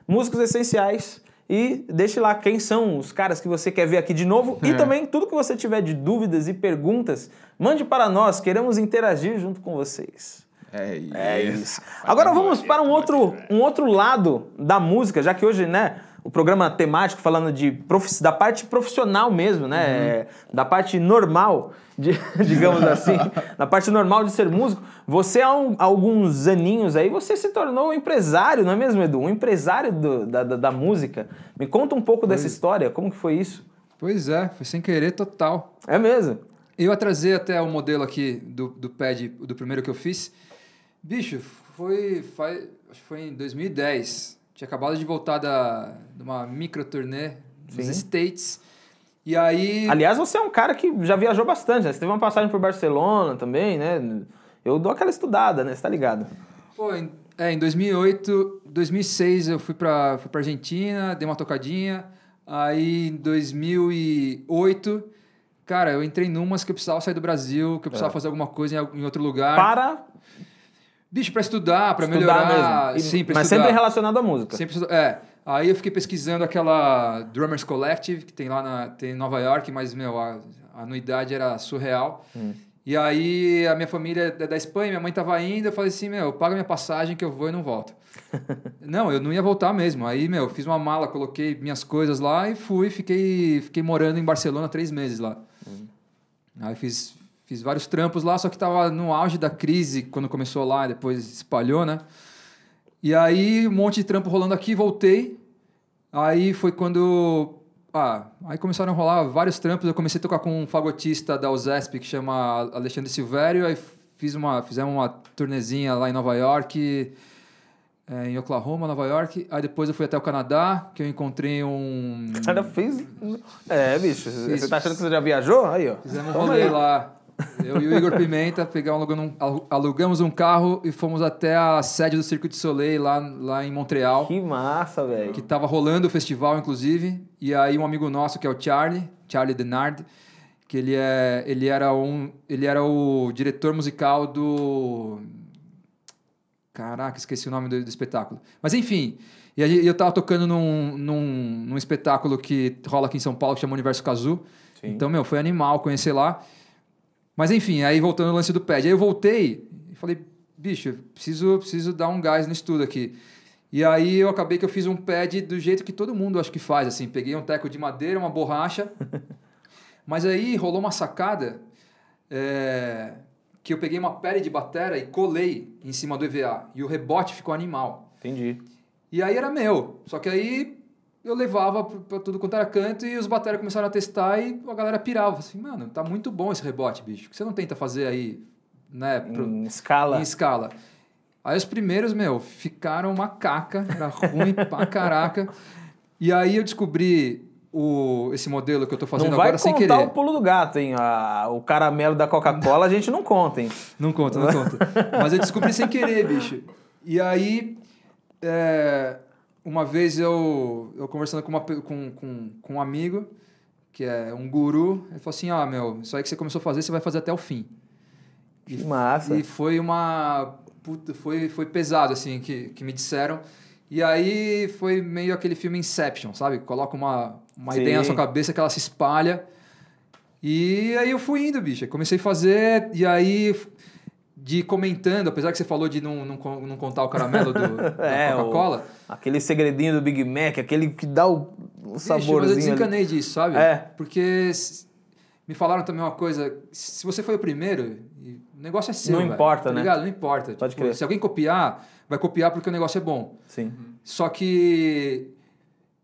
Músicos Essenciais. E deixe lá quem são os caras que você quer ver aqui de novo. E também, tudo que você tiver de dúvidas e perguntas, mande para nós. Queremos interagir junto com vocês.
É isso.
Agora vamos para um outro lado da música, já que hoje, né, o programa temático falando da parte profissional mesmo, né, da parte normal, digamos assim, da parte normal de ser músico. Você há alguns aninhos aí, você se tornou um empresário, não é mesmo, Edu? Um empresário da música. Me conta um pouco dessa história, como que foi isso?
Pois é, foi sem querer total.
É mesmo?
Eu atrasei até o modelo aqui do pad, do primeiro que eu fiz. Bicho, acho que foi em 2010. Tinha acabado de voltar de uma micro turnê nos States. E aí...
Aliás, você é um cara que já viajou bastante, né? Você teve uma passagem por Barcelona também, né? Eu dou aquela estudada, né? Você tá ligado?
Pô, em 2008, 2006 eu fui pra Argentina, dei uma tocadinha. Aí em 2008, cara, eu entrei numas que eu precisava sair do Brasil, que eu precisava fazer alguma coisa em outro lugar. Bicho, pra estudar, pra melhorar.
Mesmo.
Sim, pra
mas
estudar.
sempre relacionado à música.
Sempre Aí eu fiquei pesquisando aquela Drummers Collective, que tem lá tem em Nova York, mas, meu, a anuidade era surreal. E aí a minha família é da Espanha, minha mãe tava indo, eu falei assim, meu, paga minha passagem que eu vou e não volto. Não, eu não ia voltar mesmo. Aí, meu, fiz uma mala, coloquei minhas coisas lá e fiquei morando em Barcelona 3 meses lá. Aí fiz vários trampos lá, só que tava no auge da crise quando começou lá, depois espalhou, né? E aí, um monte de trampo rolando aqui, voltei. Aí foi quando... aí começaram a rolar vários trampos. Eu comecei a tocar com um fagotista da USESP que chama Alexandre Silvério. Aí fizemos uma turnezinha lá em Nova York, em Oklahoma, Nova York. Aí depois eu fui até o Canadá, que eu encontrei um...
Cara, bicho, você tá achando que você já viajou? Aí, ó.
Fizemos um rolê lá. Eu e o Igor Pimenta alugamos um carro e fomos até a sede do Cirque du Soleil lá em Montreal.
Que massa, velho.
Que tava rolando o festival, inclusive. E aí um amigo nosso, que é o Charlie Denard, que ele era o diretor musical do... Caraca, esqueci o nome do espetáculo. Mas enfim, e aí eu tava tocando num espetáculo que rola aqui em São Paulo, que chama Universo Kazoo. Sim. Então, meu, foi animal conhecer lá. Mas enfim, aí voltando ao lance do pad. Aí eu voltei e falei, bicho, preciso dar um gás no estudo aqui. E aí eu acabei que eu fiz um pad do jeito que todo mundo acho que faz, assim. Peguei um teco de madeira, uma borracha. Mas aí rolou uma sacada que eu peguei uma pele de batera e colei em cima do EVA. E o rebote ficou animal.
Entendi.
E aí era meu. Só que aí eu levava pra tudo quanto era canto e os bateras começaram a testar e a galera pirava. Assim, mano, tá muito bom esse rebote, bicho. Por que você não tenta fazer aí, né?
Em escala.
Em escala. Aí os primeiros, meu, ficaram uma caca. Era ruim pra caraca. E aí eu descobri esse modelo que eu tô fazendo agora sem querer.
Não vai contar o pulo do gato, hein? O caramelo da Coca-Cola a gente não conta, hein? Não conta.
Mas eu descobri sem querer, bicho. E aí... uma vez eu conversando com um amigo, que é um guru, ele falou assim, meu, isso aí que você começou a fazer, você vai fazer até o fim.
Que massa.
E foi foi pesado, assim, que me disseram. E aí foi meio aquele filme Inception, sabe? Coloca uma ideia na sua cabeça que ela se espalha. E aí eu fui indo, bicho. Comecei a fazer, e aí... comentando, apesar que você falou de não contar o caramelo da Coca-Cola.
Aquele segredinho do Big Mac, aquele que dá o saborzinho.
Mas eu desencanei disso, sabe?
É.
Porque me falaram também uma coisa, se você foi o primeiro, o negócio é seu,
não importa,
tá
né?
ligado? Não importa.
Pode crer.
Se alguém copiar, vai copiar porque o negócio é bom.
Sim.
Só que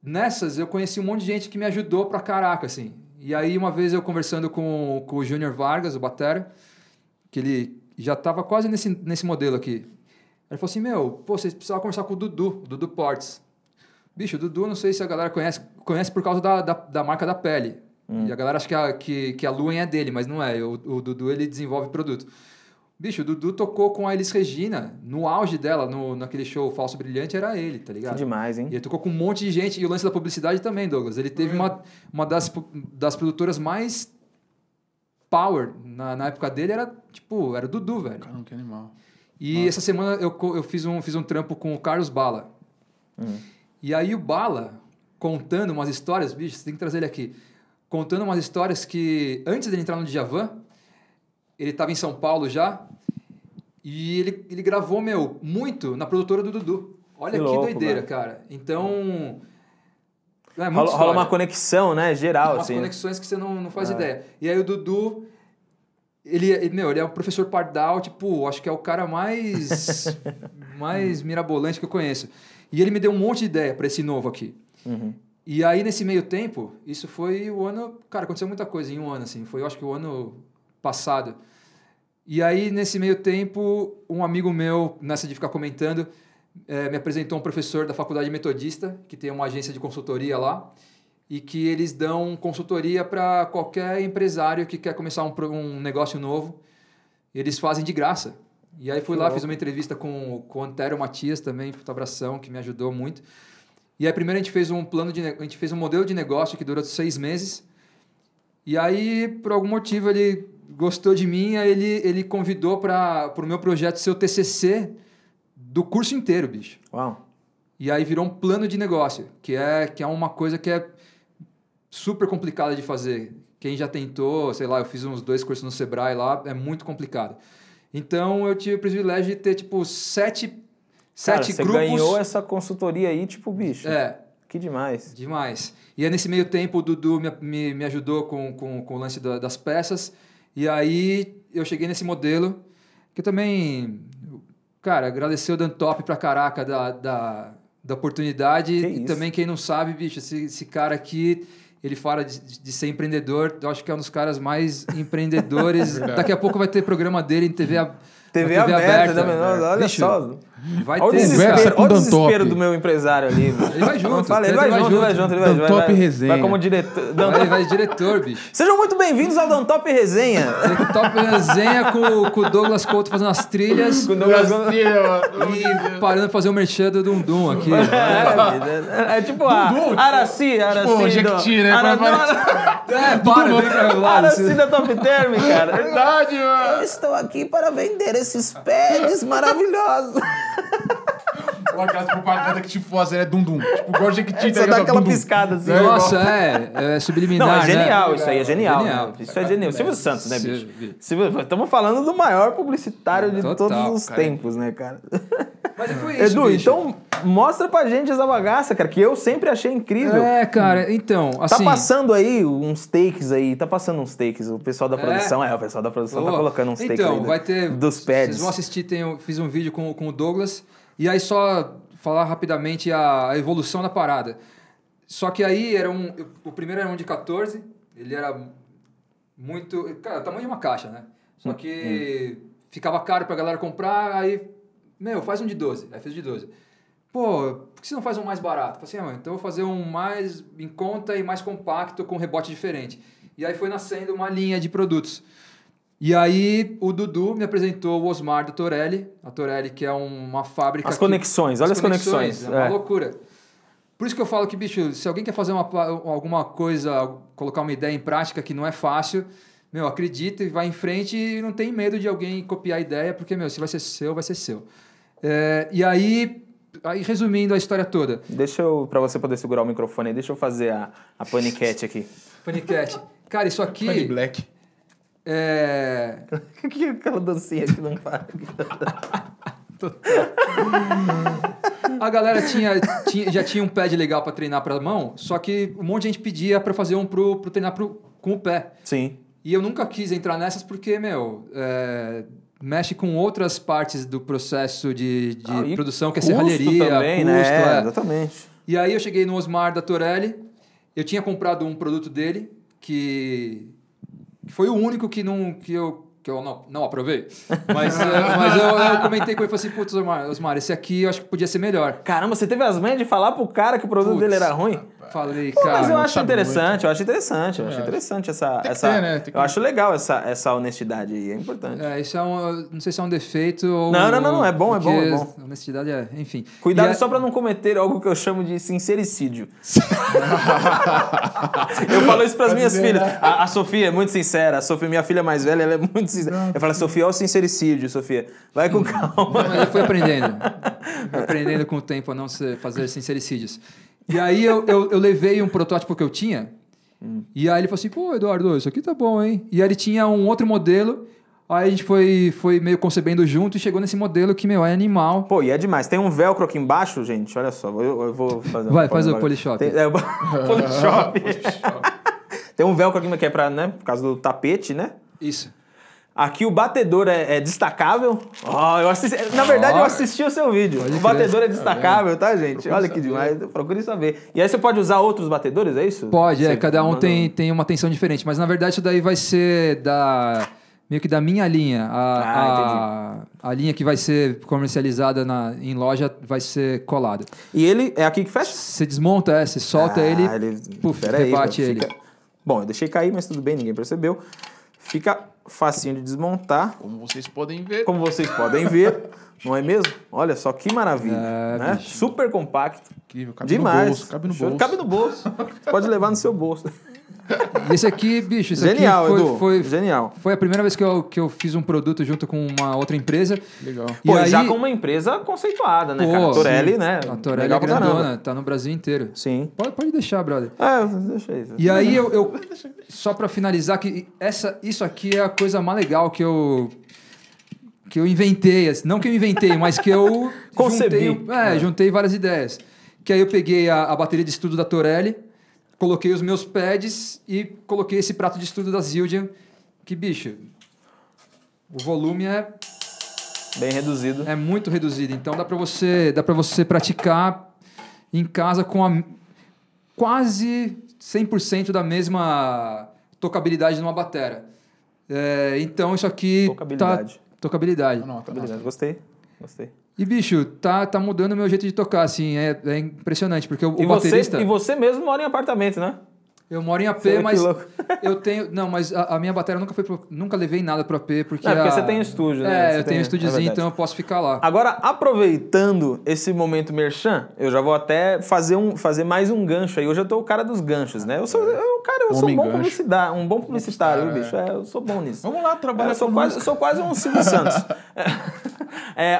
nessas eu conheci um monte de gente que me ajudou pra caraca, assim. E aí uma vez eu conversando com o Júnior Vargas, o batera, que ele já estava quase nesse modelo aqui. Ele falou assim, você precisava conversar com o Dudu Portes. Bicho, o Dudu, não sei se a galera conhece por causa da marca da pele. E a galera acha que a Luen é dele, mas não é. O Dudu, ele desenvolve produto. Bicho, o Dudu tocou com a Elis Regina, no auge dela, naquele show Falso Brilhante, era ele, tá ligado?
Que demais, hein?
E ele tocou com um monte de gente. E o lance da publicidade também, Douglas. Ele teve uma das produtoras mais... power, na época dele, era o Dudu, velho.
Caramba, que animal.
E essa semana eu fiz um trampo com o Carlos Bala. E aí o Bala, contando umas histórias, bicho, você tem que trazer ele aqui, contando umas histórias que, antes dele entrar no Djavan, ele estava em São Paulo já, e ele gravou, muito na produtora do Dudu. Olha que louco, doideira, velho. Cara. Então...
rola uma conexão, né? Geral,
umas
assim.
Conexões que você não faz ideia. E aí o Dudu, ele é um professor pardal, acho que é o cara mais mirabolante que eu conheço. E ele me deu um monte de ideia para esse novo aqui. E aí, nesse meio tempo, isso foi o ano... Cara, aconteceu muita coisa em um ano, assim. Foi, eu acho que o ano passado. E aí, nesse meio tempo, um amigo meu, nessa de ficar comentando, me apresentou um professor da Faculdade Metodista, que tem uma agência de consultoria lá, e que eles dão consultoria para qualquer empresário que quer começar um negócio novo. Eles fazem de graça. E aí fui lá, fiz uma entrevista com o Antero Matias também, puta abração, que me ajudou muito. E aí primeiro a gente fez um modelo de negócio que durou 6 meses. E aí, por algum motivo, ele gostou de mim, aí ele convidou para o meu projeto ser o TCC do curso inteiro, bicho.
Uau.
E aí virou um plano de negócio, que é uma coisa que é super complicada de fazer. Quem já tentou, sei lá, eu fiz uns 2 cursos no Sebrae lá, é muito complicado. Então, eu tive o privilégio de ter, tipo, 7 grupos...
Você ganhou essa consultoria aí, tipo, bicho. Que demais.
Demais. E aí, nesse meio tempo, o Dudu me ajudou com o lance das peças. E aí, eu cheguei nesse modelo, que eu também... Cara, agradecer o Dantop pra caraca da oportunidade. E também, quem não sabe, bicho, esse cara aqui... Ele fala de ser empreendedor, eu acho que é um dos caras mais empreendedores. Daqui a pouco vai ter programa dele em TV aberta.
Olha
bicho,
só.
Vai
olha
ter
o desespero do meu empresário ali.
Ele vai junto.
Ele vai junto.
Dantop Resenha.
Vai como diretor.
Vai diretor, bicho.
Sejam muito bem-vindos ao Dantop Resenha.
Dantop Resenha com o Douglas Couto fazendo as trilhas.
Com o Douglas
e parando pra fazer o merchan do Dum aqui.
É tipo a Araci.
Tipo, Jequiti, né?
Araci da Top Term, cara.
Verdade, mano.
Eu estou aqui para vender esses pads maravilhosos.
Ou aquelas propagandas que tipo fazer é dum-dum. Tipo, igual o Jequiti.
Você dá aquela piscada assim.
Nossa, é subliminar,
não, é genial,
né?
Isso aí é genial. Né? Isso é genial. Silvio Santos, né, bicho? Estamos falando do maior publicitário de todos os tempos, né, cara?
Mas foi isso,
Edu,
bicho.
então mostra pra gente essa bagaça, cara, que eu sempre achei incrível.
Cara, então, assim...
Tá passando aí uns takes aí, o pessoal da produção, o pessoal da produção tá colocando uns takes aí
vai ter,
dos pads.
Vocês vão assistir, fiz um vídeo com o Douglas, e aí só falar rapidamente a evolução da parada. Só que aí o primeiro era um de 14, ele era muito... Cara, o tamanho de uma caixa, né? Só que ficava caro pra galera comprar, aí... faz um de 12. Aí fez de 12. Pô, por que você não faz um mais barato? Falei assim, então eu vou fazer um mais em conta e mais compacto com rebote diferente. E aí foi nascendo uma linha de produtos. E aí o Dudu me apresentou o Osmar da Torelli. A Torelli, que é uma fábrica...
As conexões. É
uma loucura. Por isso que eu falo que, bicho, se alguém quer fazer alguma coisa, colocar uma ideia em prática que não é fácil... acredita e vai em frente e não tem medo de alguém copiar a ideia, porque, se vai ser seu, vai ser seu. E aí, resumindo a história toda.
Pra você poder segurar o microfone aí, deixa eu fazer a paniquete aqui.
Paniquete. Cara, isso aqui...
Funny Black.
Aquela dancinha que não para.
A galera já tinha um pad legal pra treinar pra mão, só que um monte de gente pedia pra fazer um pro treinar com o pé.
Sim.
E eu nunca quis entrar nessas porque, mexe com outras partes do processo de produção, que é serralheria,
também,
custo.
Né? Exatamente.
E aí eu cheguei no Osmar da Torelli, eu tinha comprado um produto dele, que foi o único que eu não aprovei. Mas eu comentei com ele e falei assim, putz, Osmar, esse aqui eu acho que podia ser melhor.
Caramba, você teve as manhas de falar pro cara que o produto dele era ruim?
Falei, cara...
Mas eu acho interessante essa...
Né?
Eu acho legal essa honestidade aí, é importante.
Isso não sei se é um defeito ou...
Não, é bom.
Honestidade enfim.
Cuidado só pra não cometer algo que eu chamo de sincericídio. Eu falo isso pras minhas filhas. A Sofia é muito sincera, minha filha mais velha, ela é muito sincera. Eu falo, Sofia, olha o sincericídio, Sofia. Vai com calma.
Mas eu fui aprendendo com o tempo a não fazer sincericídios. E aí eu levei um protótipo que eu tinha, e aí ele falou assim, pô, Eduardo, isso aqui tá bom, hein? E aí ele tinha um outro modelo, aí a gente foi meio concebendo junto e chegou nesse modelo que, é animal.
Por demais. Tem um velcro aqui embaixo, gente, olha só, eu vou fazer...
Faz o Polishop.
Polishop. Tem um velcro aqui que é por causa do tapete, né?
Isso.
Aqui o batedor é destacável. Na verdade, eu assisti o seu vídeo. O batedor é destacável, tá, gente? Olha que demais. Procure saber. E aí você pode usar outros batedores, é isso?
Pode, cada um tem uma tensão diferente. Mas, na verdade, isso daí vai ser meio que da minha linha.
Entendi.
A linha que vai ser comercializada em loja vai ser colada.
E ele é aqui que fecha?
Você desmonta, você solta ele, puf, rebate ele.
Bom, eu deixei cair, mas tudo bem, ninguém percebeu. Fica facinho de desmontar.
Como vocês podem ver.
Como vocês podem ver, não é mesmo? Olha só que maravilha, né?
Bicho.
Super compacto.
Incrível, cabe
Demais.
no bolso, cabe no bolso.
Cabe no bolso. Você pode levar no seu bolso.
E esse aqui, bicho,
Genial,
aqui
Edu. Genial.
foi a primeira vez que eu fiz um produto junto com uma outra empresa.
Legal.
E
Pô,
aí,
já com uma empresa conceituada, né,
Pô,
cara? A Torelli,
sim.
né?
A Torelli
Legal
é
pra caramba.
grandona, tá no Brasil inteiro.
Sim.
Pode deixar, brother.
Deixa aí.
E aí, só pra finalizar, que isso aqui é a coisa mais legal que eu inventei. Assim, não que eu inventei, mas que eu
Concebi.
juntei várias ideias. Que aí eu peguei a bateria de estudo da Torelli, coloquei os meus pads e coloquei esse prato de estudo da Zildjian, que, bicho, o volume
Bem reduzido.
é muito reduzido. Então dá pra você praticar em casa com quase 100% da mesma tocabilidade numa batera. Então isso aqui...
Tocabilidade.
Tocabilidade.
Anota.
Gostei.
E, bicho, tá mudando o meu jeito de tocar, assim, é impressionante, porque o
E
baterista...
você mesmo mora em apartamento, né?
Eu moro em AP,
Você,
mas
que louco.
eu tenho... Não, mas a minha bateria nunca levei nada pro AP, porque...
Porque você tem estúdio, né? Você
eu tenho um estúdiozinho,
verdade.
então eu posso ficar lá.
Agora, aproveitando esse momento merchan, eu já vou até fazer mais um gancho aí. Hoje eu tô o cara dos ganchos, né? Eu sou
Homem
bom
gancho.
publicitário, um bom publicitário, viu, bicho?
É.
Eu sou bom nisso.
Vamos lá, trabalhar
Eu sou quase um Silvio Santos.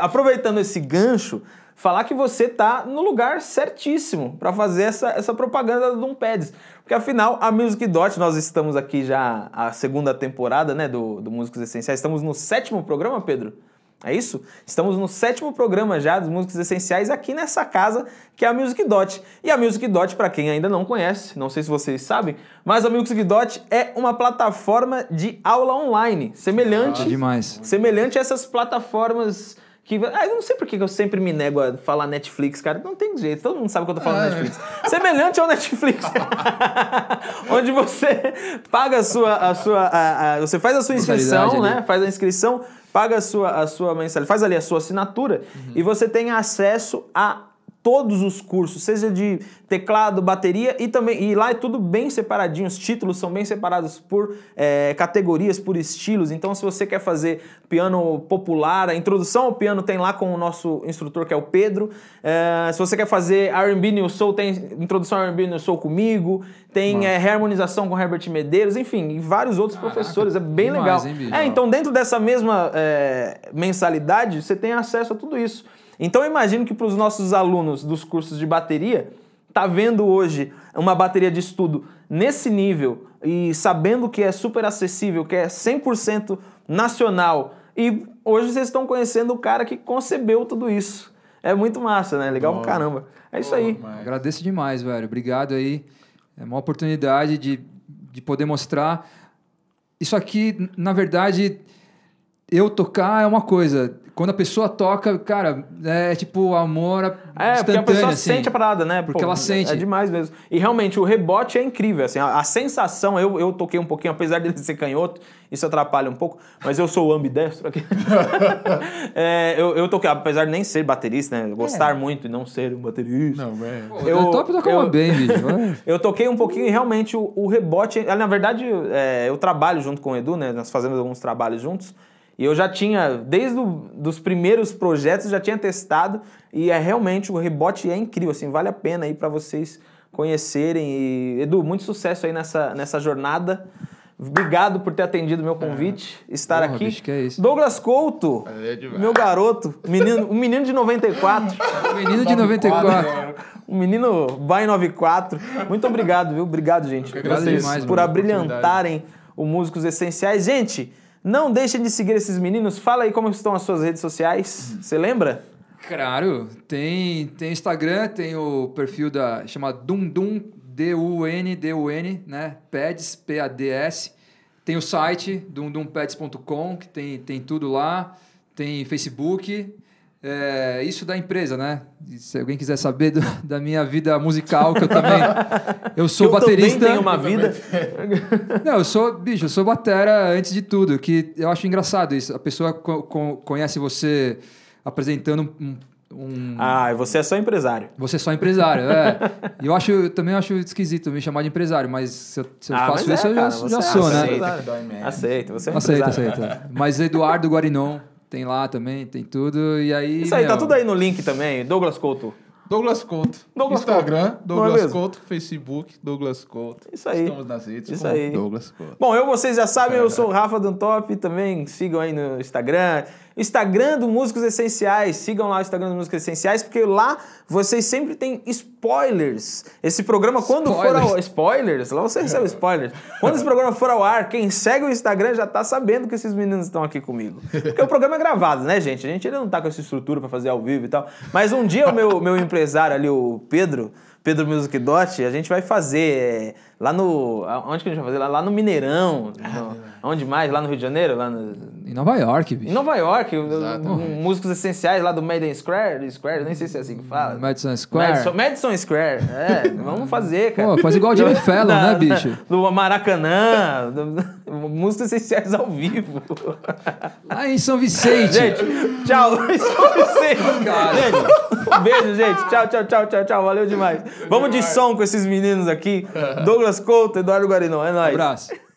Aproveitando esse gancho, falar que você tá no lugar certíssimo para fazer essa propaganda do Pads. Porque afinal, a Music Dot, nós estamos aqui já a segunda temporada, né, do Músicos Essenciais. Estamos no 7º programa, Pedro? É isso? Estamos no 7º programa já dos Músicos Essenciais aqui nessa casa que é a Music Dot. E a Music Dot, para quem ainda não conhece, não sei se vocês sabem, mas a Music Dot é uma plataforma de aula online,
Demais.
semelhante a essas plataformas que... eu não sei por que eu sempre me nego a falar Netflix, cara. Não tem jeito, todo mundo sabe que eu tô falando Netflix. Semelhante ao Netflix. Onde você paga você faz a sua inscrição, né? Faz a inscrição, paga a sua mensalidade, faz ali a sua assinatura e você tem acesso a todos os cursos, seja de teclado, bateria e lá é tudo bem separadinho, os títulos são bem separados por categorias, por estilos. Então, se você quer fazer piano popular, a introdução ao piano tem lá com o nosso instrutor, que é o Pedro. Se você quer fazer R&B New Soul, tem introdução ao R&B New Soul comigo, tem reharmonização com Herbert Medeiros, enfim, e vários outros professores, é bem
demais,
legal.
Hein, bicho?
Então, dentro dessa mesma mensalidade, você tem acesso a tudo isso. Então eu imagino que para os nossos alunos dos cursos de bateria, tá vendo hoje uma bateria de estudo nesse nível e sabendo que é super acessível, que é 100% nacional, e hoje vocês estão conhecendo o cara que concebeu tudo isso. É muito massa, né? Legal pra caramba. É isso aí.
Agradeço demais, velho. Obrigado aí. É uma oportunidade de poder mostrar. Isso aqui, na verdade, eu tocar é uma coisa. Quando a pessoa toca, cara, é tipo amor instantâneo,
porque a pessoa
assim,
sente a parada, né?
Porque ela sente.
É demais mesmo. E realmente, o rebote é incrível, assim, a sensação, eu toquei um pouquinho, apesar dele ser canhoto, isso atrapalha um pouco, mas eu sou ambidestro aqui. Eu toquei, apesar de nem ser baterista, né? Gostar muito e não ser um baterista.
Não, velho.
Eu topo tocar bem, bicho.
Eu toquei um pouquinho e realmente o rebote... Na verdade, eu trabalho junto com o Edu, né? Nós fazemos alguns trabalhos juntos. E eu já tinha, desde os primeiros projetos, já tinha testado. E realmente, o rebote é incrível, assim, vale a pena aí pra vocês conhecerem. E, Edu, muito sucesso aí nessa jornada. Obrigado por ter atendido o meu convite, estar aqui.
Bicho, que é isso?
Douglas Couto, meu garoto, um menino de 94.
Menino de 94.
Um menino vai 94. Muito obrigado, viu? Obrigado, gente, por vocês
demais,
por
mano,
abrilhantarem o Músicos Essenciais. Gente, não deixem de seguir esses meninos. Fala aí como estão as suas redes sociais. Você lembra?
Claro, tem Instagram, tem o perfil chama Dundun, D-U-N, né? Pads, P-A-D-S. Tem o site, dundunpads.com, que tem tudo lá. Tem Facebook. Isso da empresa, né? Se alguém quiser saber da minha vida musical, que eu também... Eu sou baterista...
Eu também tenho uma vida...
Não, eu sou batera antes de tudo, que eu acho engraçado isso. A pessoa conhece você apresentando
Ah, você é só empresário.
Você é só empresário, E eu também acho esquisito me chamar de empresário, mas se eu faço isso,
cara,
eu já sou, né?
Aceita, você é um empresário.
Aceita. Mas Eduardo Guarinon tem lá também, tem tudo, e aí...
Isso aí, tá tudo aí no link também, Douglas Couto.
Douglas Couto. Instagram, Douglas Couto. Facebook, Douglas Couto.
Isso aí.
Estamos nas redes.
Isso aí.
Douglas Couto.
Bom, vocês já sabem, eu sou o Rafa Dantop, também sigam aí no Instagram. Instagram do Músicos Essenciais, sigam lá o Instagram do Músicos Essenciais, porque lá vocês sempre têm spoilers. Esse programa, quando for ao ar... Spoilers? Lá você recebe spoilers. Quando esse programa for ao ar, quem segue o Instagram já tá sabendo que esses meninos estão aqui comigo. Porque o programa é gravado, né, gente? A gente ainda não tá com essa estrutura pra fazer ao vivo e tal. Mas um dia o meu empresário ali, o Pedro Music Dot, a gente vai fazer lá no... Onde que a gente vai fazer? Lá no Mineirão. Onde mais? Lá no Rio de Janeiro?
Em Nova York, bicho.
Em Nova York. Músicos essenciais lá do Madison Square, nem sei se é assim que fala.
Madison Square.
Madison Square. Vamos fazer, cara.
Pô, faz igual o Jimmy Fallon, né, bicho?
Do Maracanã. Músicos essenciais ao vivo.
Lá em São Vicente.
Gente, tchau. São Vicente.
Cara.
Gente, beijo, gente. Tchau. Valeu demais. Vamos de som com esses meninos aqui. Douglas Couto, Eduardo Guarinon. É nóis.
Um abraço.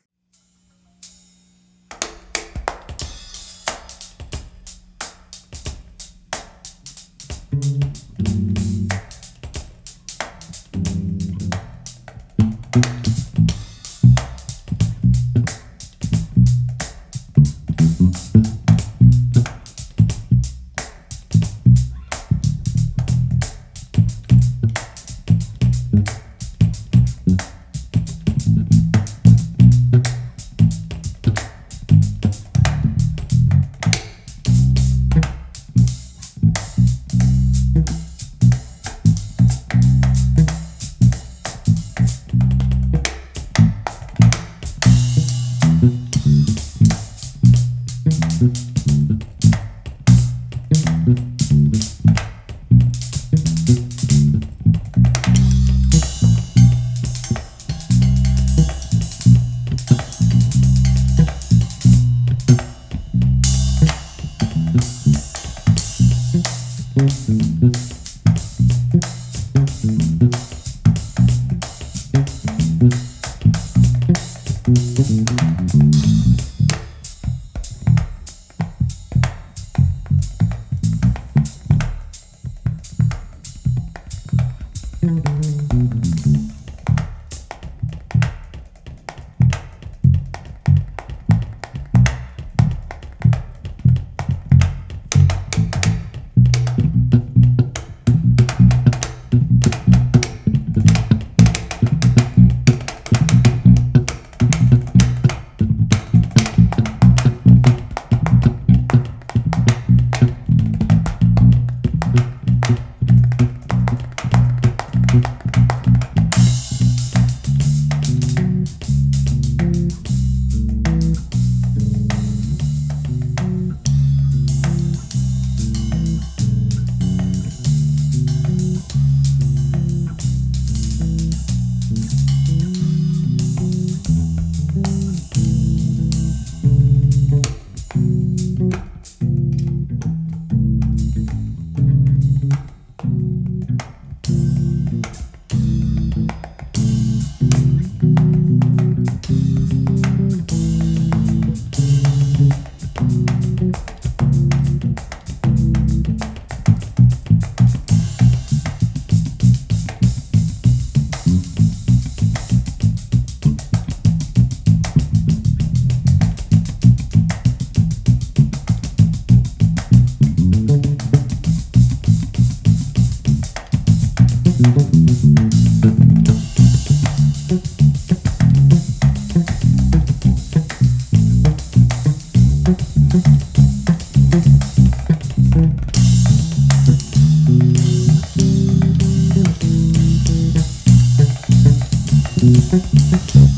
Thank you.